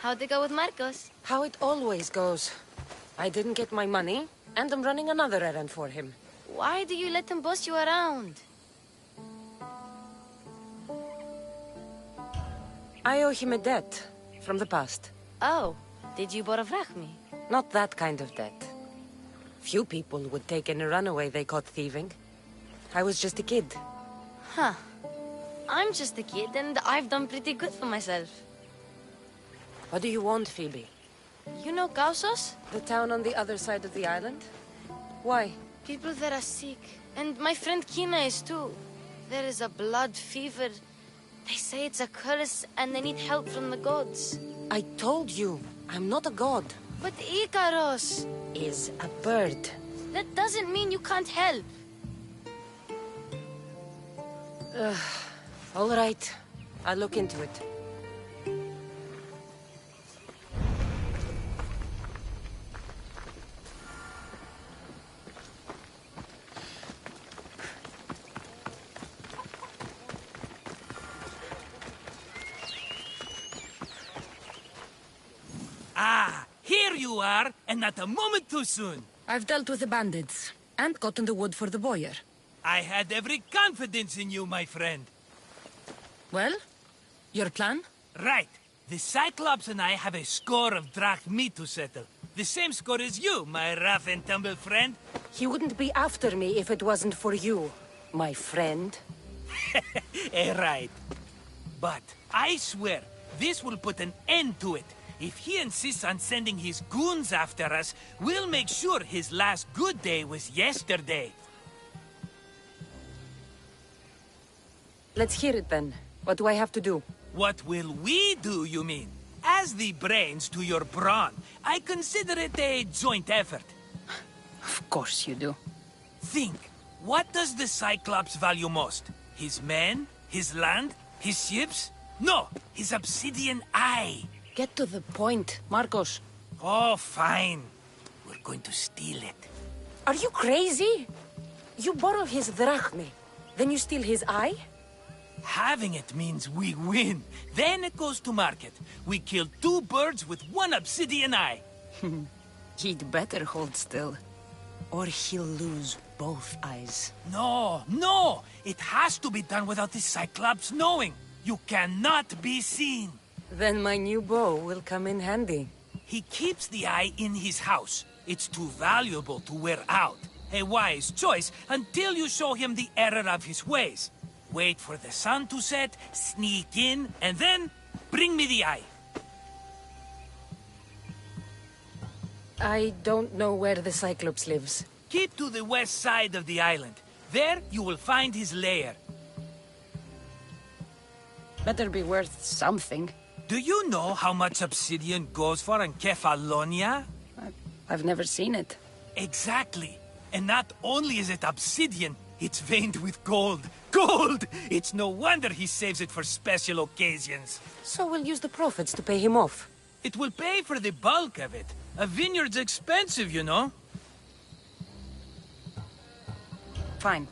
How'd it go with Marcos? How it always goes. I didn't get my money, and I'm running another errand for him. Why do you let him boss you around? I owe him a debt from the past. Oh, did you borrow me? Not that kind of debt. Few people would take in a runaway they caught thieving. I was just a kid. Huh. I'm just a kid, and I've done pretty good for myself. What do you want, Phoebe? You know Kausos? The town on the other side of the island? Why? People that are sick. And my friend Kina is too. There is a blood fever. They say it's a curse, and they need help from the gods. I told you, I'm not a god. But Ikaros is a bird. That doesn't mean you can't help. All right. I'll look into it. Here you are, and not a moment too soon. I've dealt with the bandits, and gotten the wood for the boiler. I had every confidence in you, my friend. Well, your plan? Right. The Cyclops and I have a score of drachmi to settle. The same score as you, my rough and tumble friend. He wouldn't be after me if it wasn't for you, my friend. Right. But I swear, this will put an end to it. If he insists on sending his goons after us, we'll make sure his last good day was yesterday. Let's hear it then. What do I have to do? What will we do, you mean? As the brains to your brawn, I consider it a joint effort. Of course you do. Think, what does the Cyclops value most? His men? His land? His ships? No, his obsidian eye. Get to the point, Marcos. Oh, fine. We're going to steal it. Are you crazy? You borrow his drachmi, then you steal his eye? Having it means we win. Then it goes to market. We kill 2 birds with 1 obsidian eye. He'd better hold still, or he'll lose both eyes. No! It has to be done without the Cyclops knowing. You cannot be seen. Then my new bow will come in handy. He keeps the eye in his house. It's too valuable to wear out. A wise choice until you show him the error of his ways. Wait for the sun to set, sneak in, and then bring me the eye. I don't know where the Cyclops lives. Keep to the west side of the island. There you will find his lair. Better be worth something. Do you know how much obsidian goes for in Kefalonia? I've never seen it. Exactly. And not only is it obsidian, it's veined with gold. Gold! It's no wonder he saves it for special occasions. So we'll use the profits to pay him off. It will pay for the bulk of it. A vineyard's expensive, you know. Fine.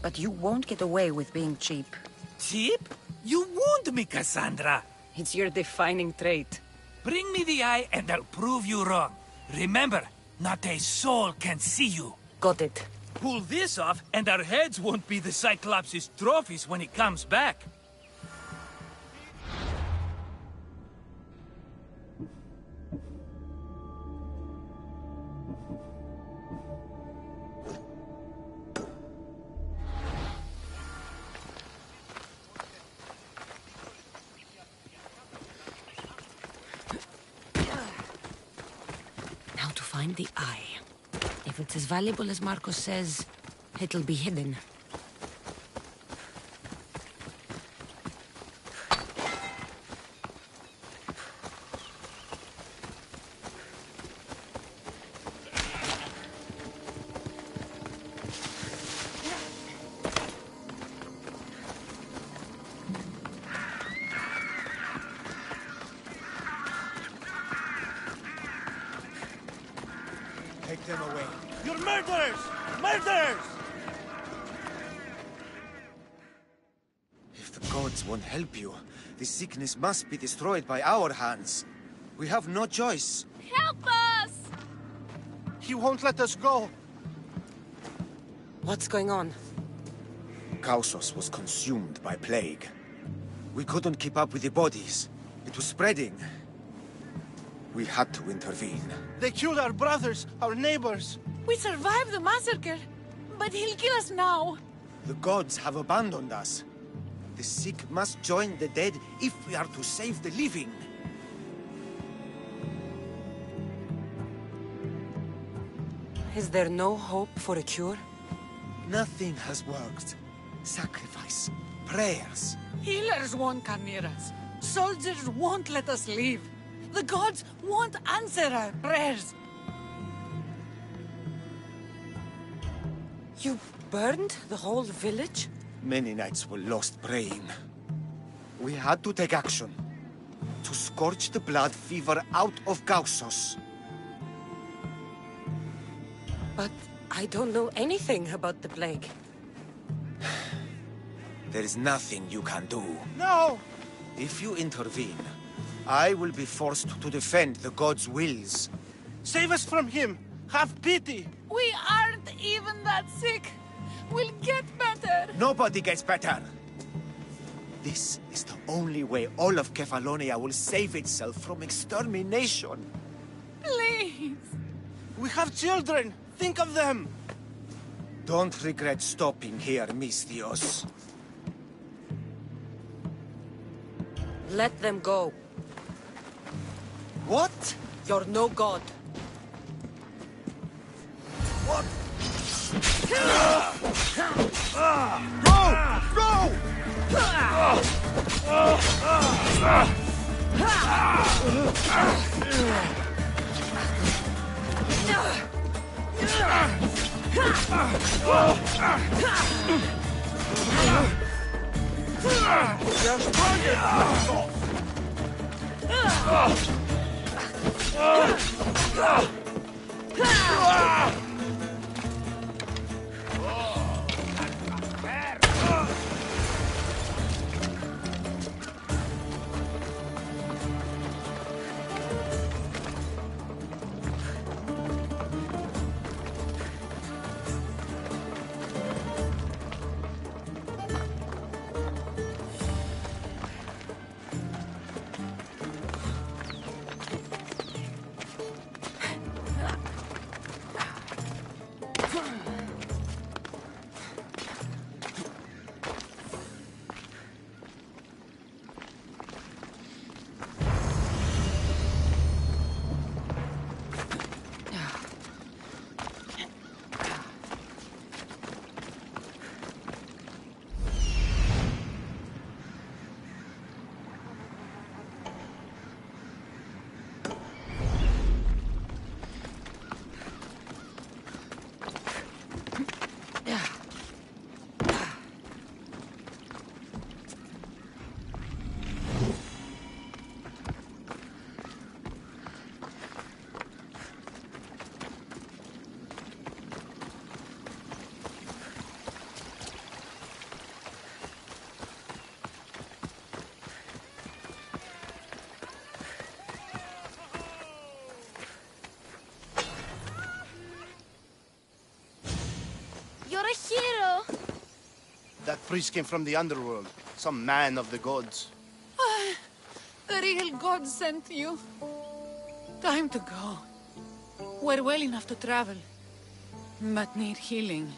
But you won't get away with being cheap. Cheap? You wound me, Kassandra. It's your defining trait. Bring me the eye and I'll prove you wrong. Remember, not a soul can see you. Got it. Pull this off and our heads won't be the Cyclops' trophies when he comes back. Now to find the eye. If it's as valuable as Marcos says, it'll be hidden. Take them away. You're murderers! Murderers! If the gods won't help you, The sickness must be destroyed by our hands. We have no choice. Help us! He won't let us go. What's going on? Kausos was consumed by plague. We couldn't keep up with the bodies. It was spreading. We had to intervene. They killed our brothers, our neighbors. We survived the massacre, but he'll kill us now. The gods have abandoned us. The sick must join the dead if we are to save the living. Is there no hope for a cure? Nothing has worked. Sacrifice, prayers. Healers won't come near us. Soldiers won't let us leave. The gods won't answer our prayers. You burned the whole village? Many nights were lost praying. We had to take action. To scorch the blood fever out of Kausos. But I don't know anything about the plague. There is nothing you can do. No! If you intervene, I will be forced to defend the gods' wills. Save us from him! Have pity! We aren't even that sick. We'll get better. Nobody gets better. This is the only way all of Kefalonia will save itself from extermination. Please. We have children. Think of them. Don't regret stopping here, Misthios. Let them go. What? You're no god. What? Go! Go! You're a hero. That priest came from the underworld. Some man of the gods. The real god sent you. Time to go. We're well enough to travel, but need healing.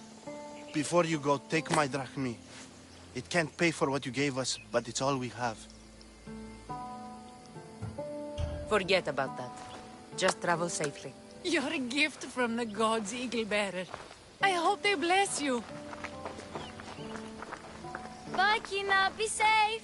Before you go, take my drachmi. It can't pay for what you gave us, but it's all we have. Forget about that. Just travel safely. You're a gift from the gods, Eagle Bearer. I hope they bless you. Bye, Kina. Be safe.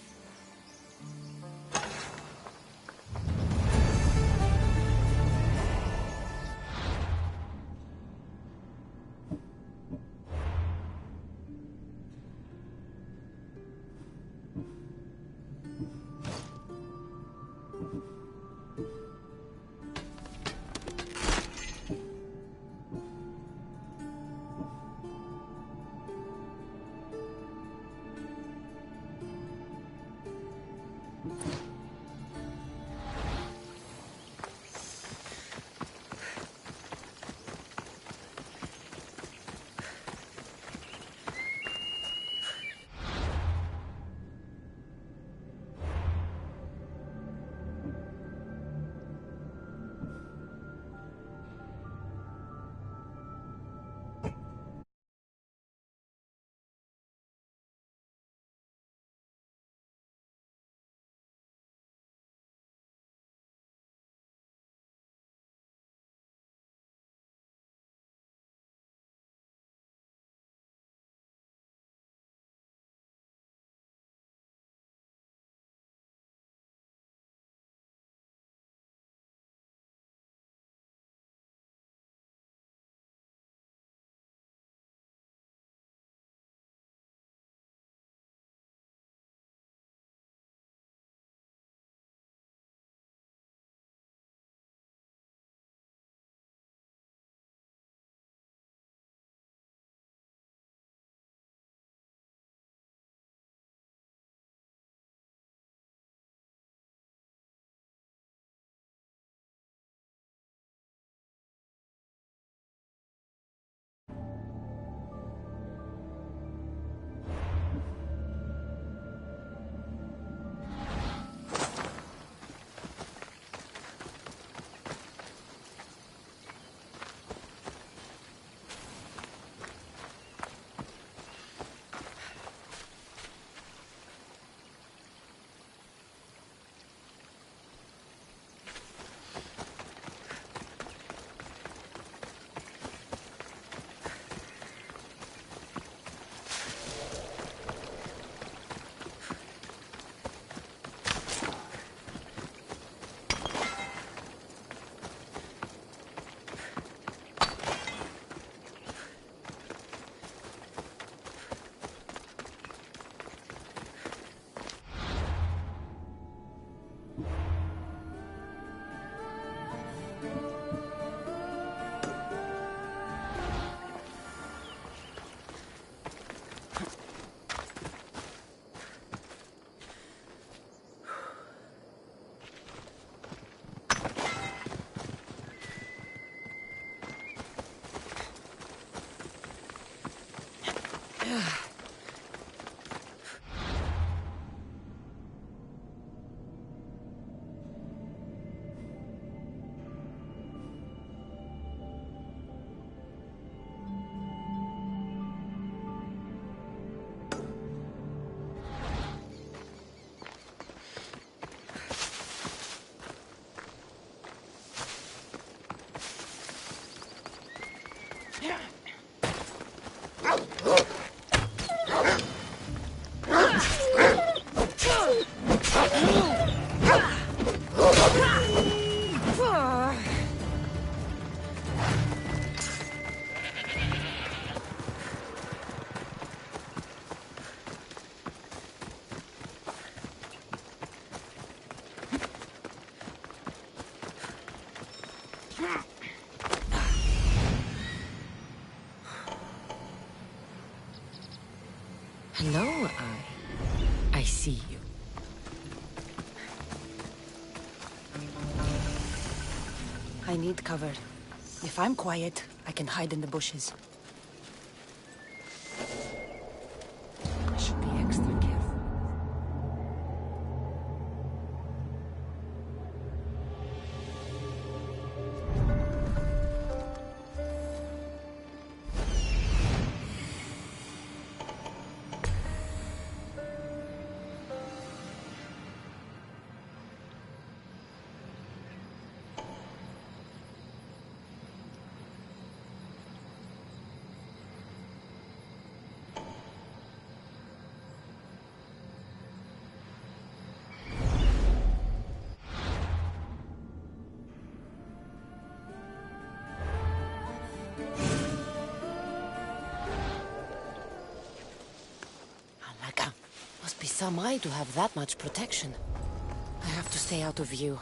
Hello, I see you. I need cover. If I'm quiet, I can hide in the bushes. I should be extra careful. Must be some eye to have that much protection. I have to stay out of view.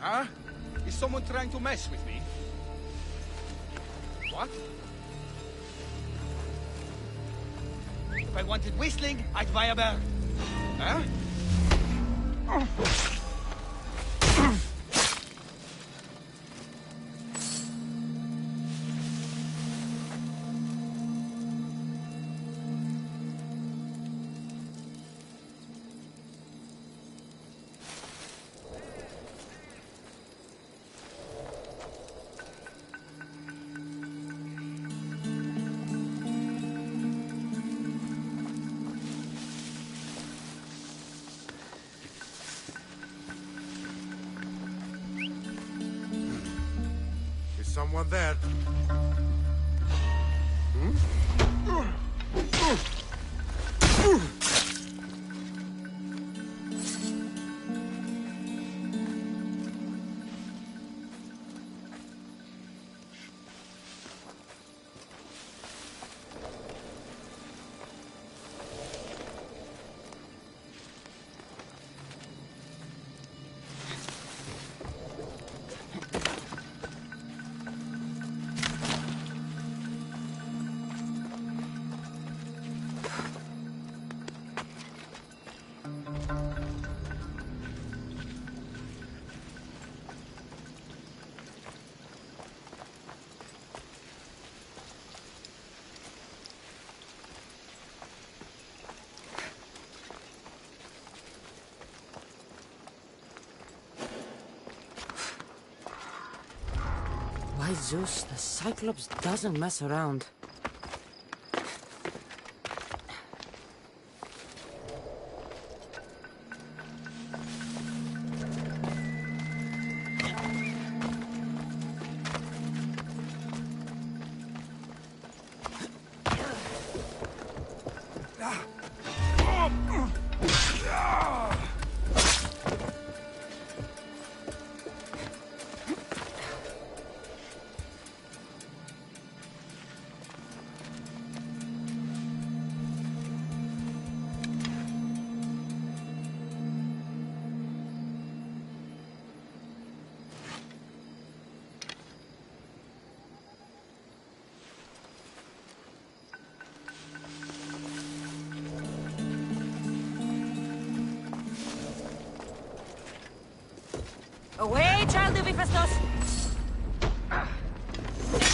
Huh? Is someone trying to mess with me? What? If I wanted whistling, I'd buy a bird. Huh? Someone there. By Zeus, the Cyclops doesn't mess around. Away, child of Hephaestus!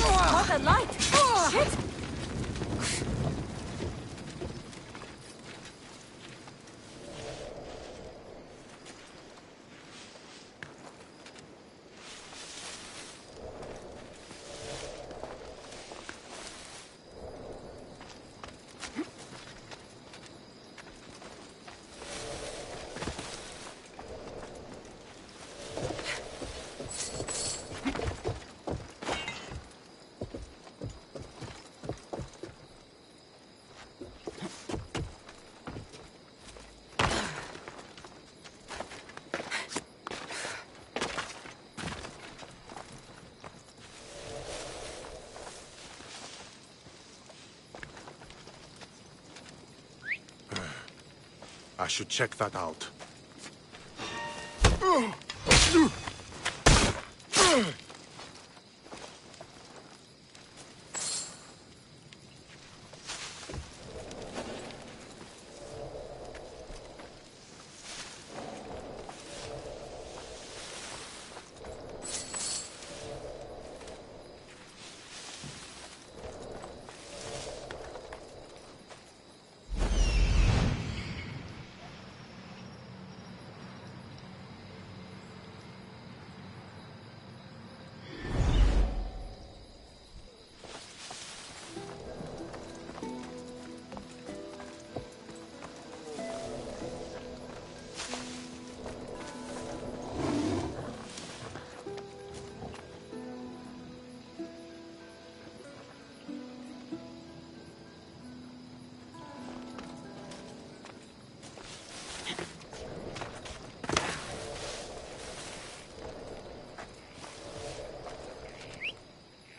What a light! Shit! I should check that out.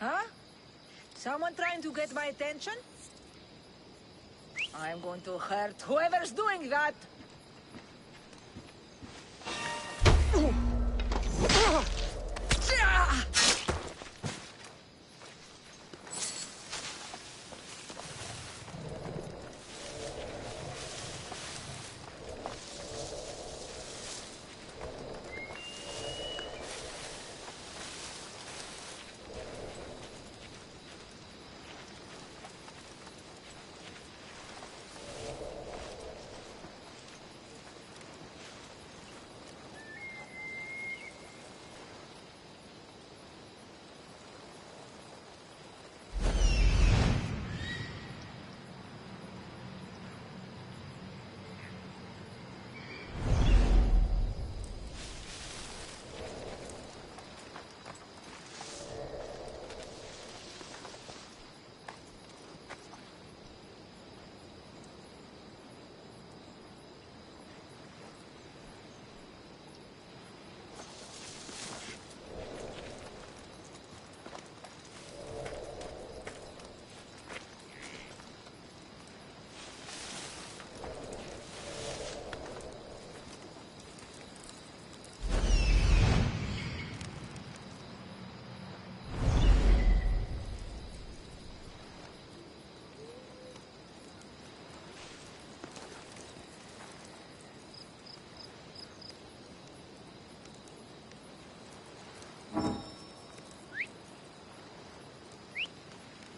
Huh? Someone trying to get my attention? I'm going to hurt whoever's doing that!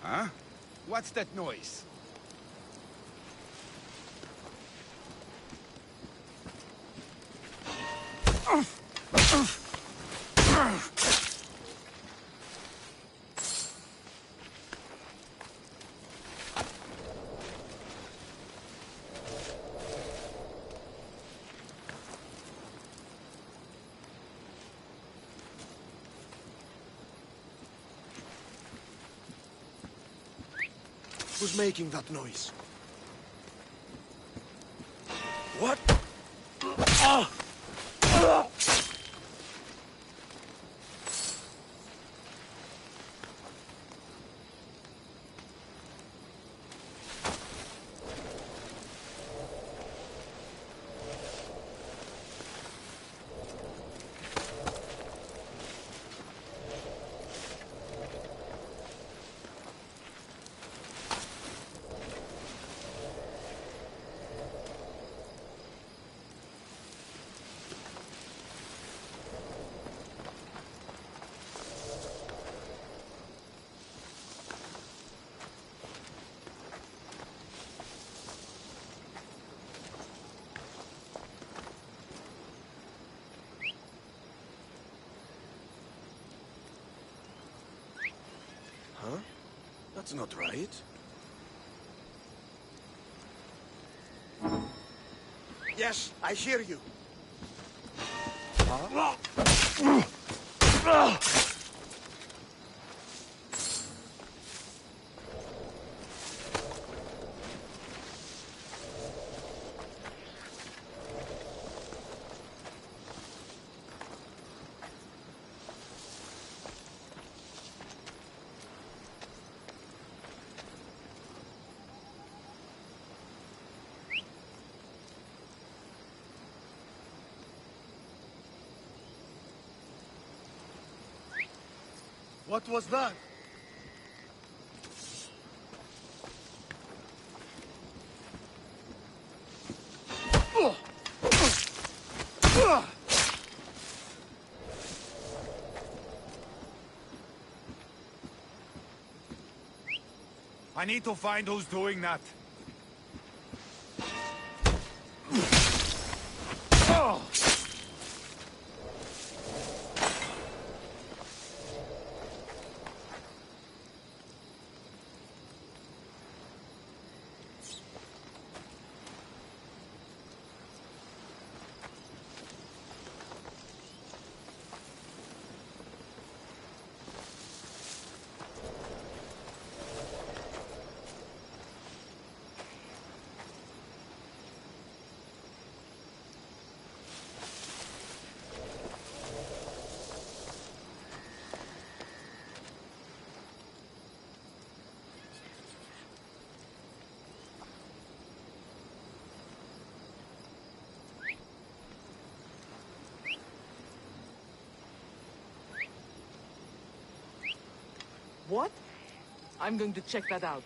Huh? What's that noise? Who's making that noise? What? Huh? That's not right. Yes, I hear you. Huh? What was that? I need to find who's doing that. What? I'm going to check that out.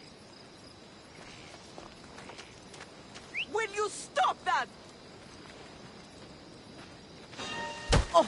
Will you stop that? Oh!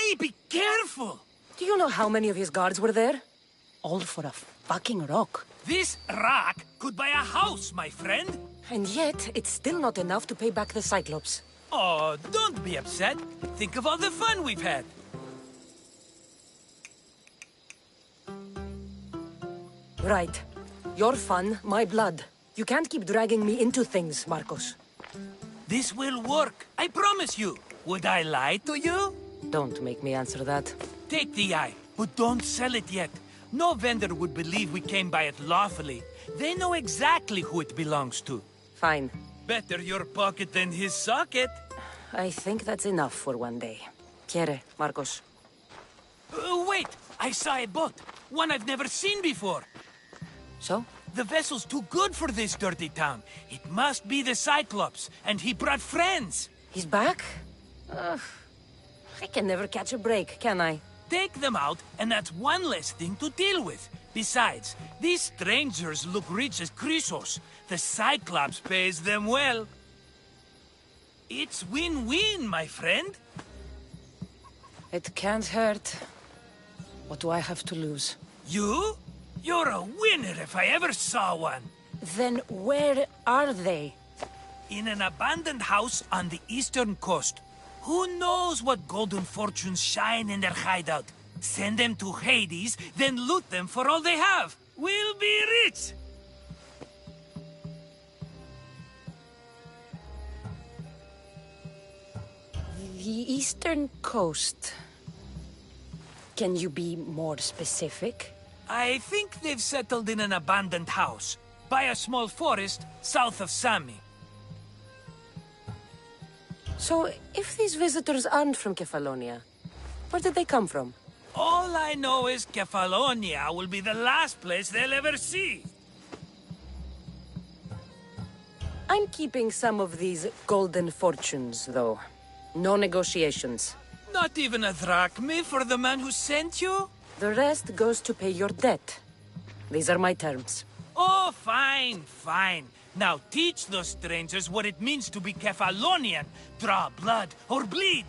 Hey, be careful! Do you know how many of his guards were there? All for a fucking rock. This rock could buy a house, my friend. And yet, it's still not enough to pay back the Cyclops. Oh, don't be upset. Think of all the fun we've had. Right. Your fun, my blood. You can't keep dragging me into things, Marcos. This will work, I promise you. Would I lie to you? Don't make me answer that. Take the eye, but don't sell it yet. No vendor would believe we came by it lawfully. They know exactly who it belongs to. Fine. Better your pocket than his socket. I think that's enough for one day. Quiere, Marcos. Wait! I saw a boat. One I've never seen before. So? The vessel's too good for this dirty town. It must be the Cyclops, and he brought friends. He's back? I can never catch a break, can I? Take them out, and that's one less thing to deal with. Besides, these strangers look rich as Chrysos. The Cyclops pays them well. It's win-win, my friend. It can't hurt. What do I have to lose? You? You're a winner if I ever saw one. Then where are they? In an abandoned house on the eastern coast. Who knows what golden fortunes shine in their hideout? Send them to Hades, then loot them for all they have. We'll be rich! The eastern coast. Can you be more specific? I think they've settled in an abandoned house, by a small forest south of Sami. So, if these visitors aren't from Kefalonia, where did they come from? All I know is Kefalonia will be the last place they'll ever see. I'm keeping some of these golden fortunes, though. No negotiations. Not even a drachme for the man who sent you? The rest goes to pay your debt. These are my terms. Oh, fine, fine. Now teach those strangers what it means to be Kefalonian. Draw blood or bleed.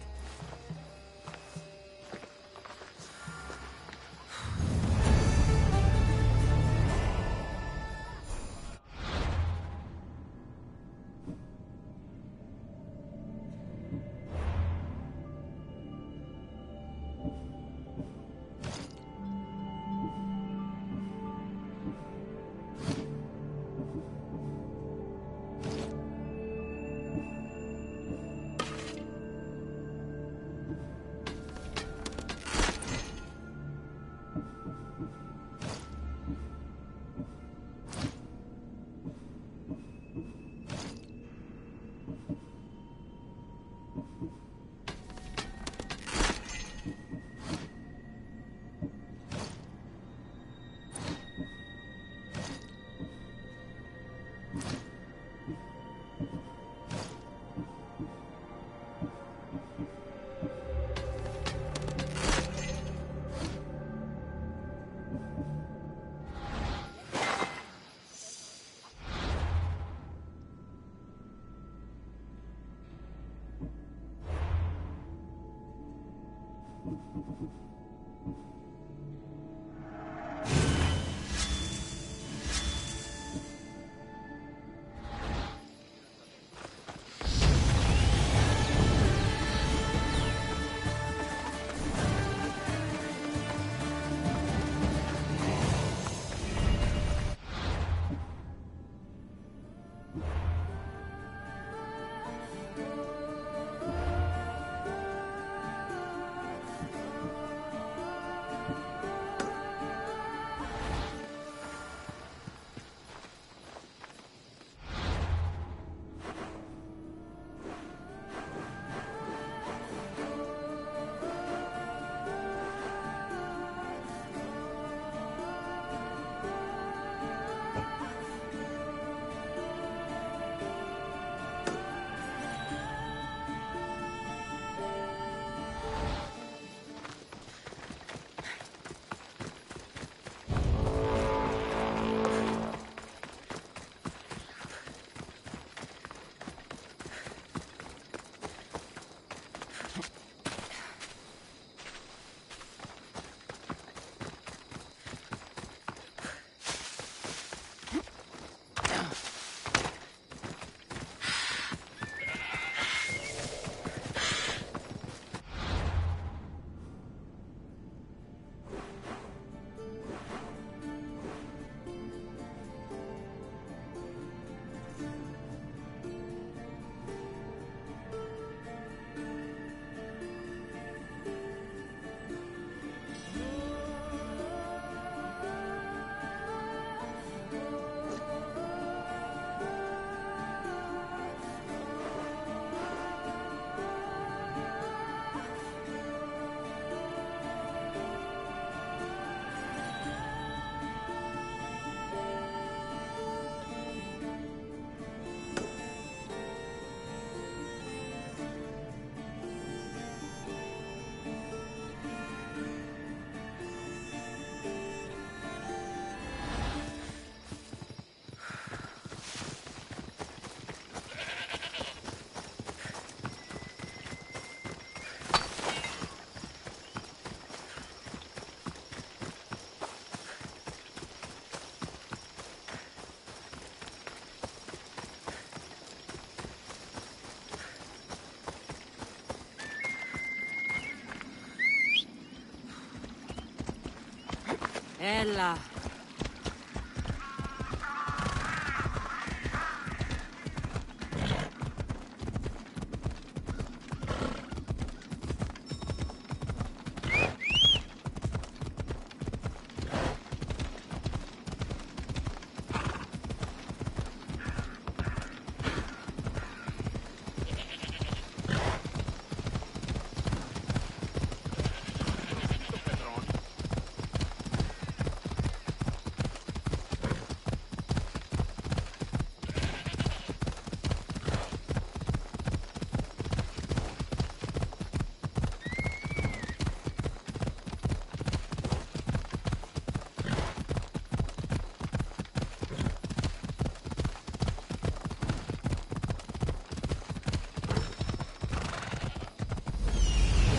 Ella.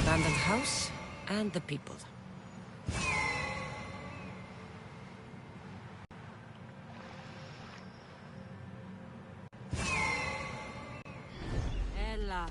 Abandoned house and the people. Ella.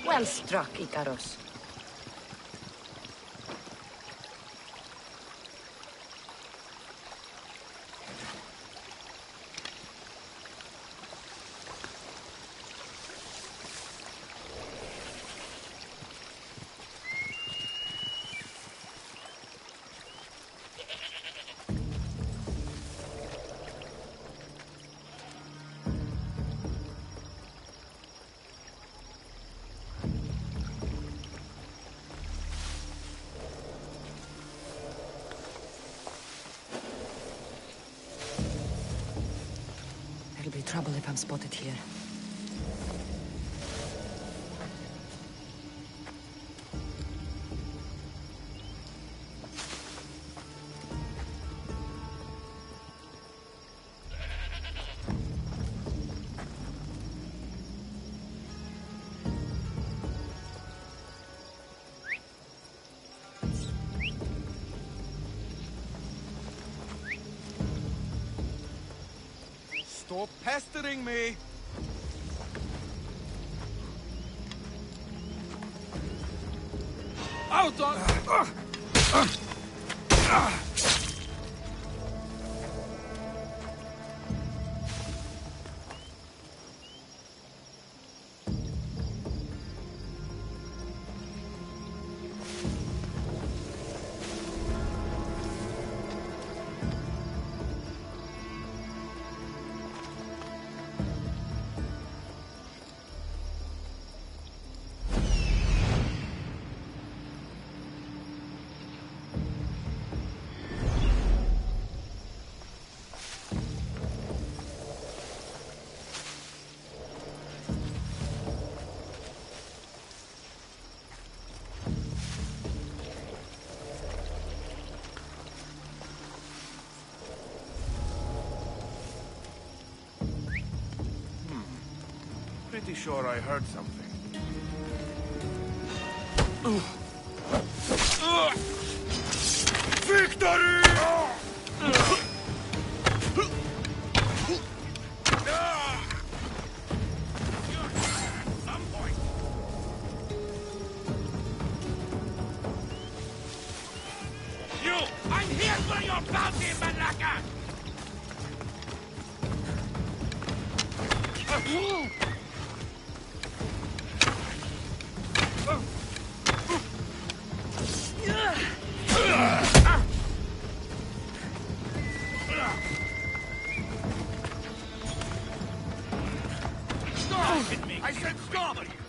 Well struck, Icaros. There'll be trouble if I'm spotted here. Stop pestering me! Out on... pretty sure I heard something. Victory! You! I'm here for your bounty, Malaka! Stop! I said stop!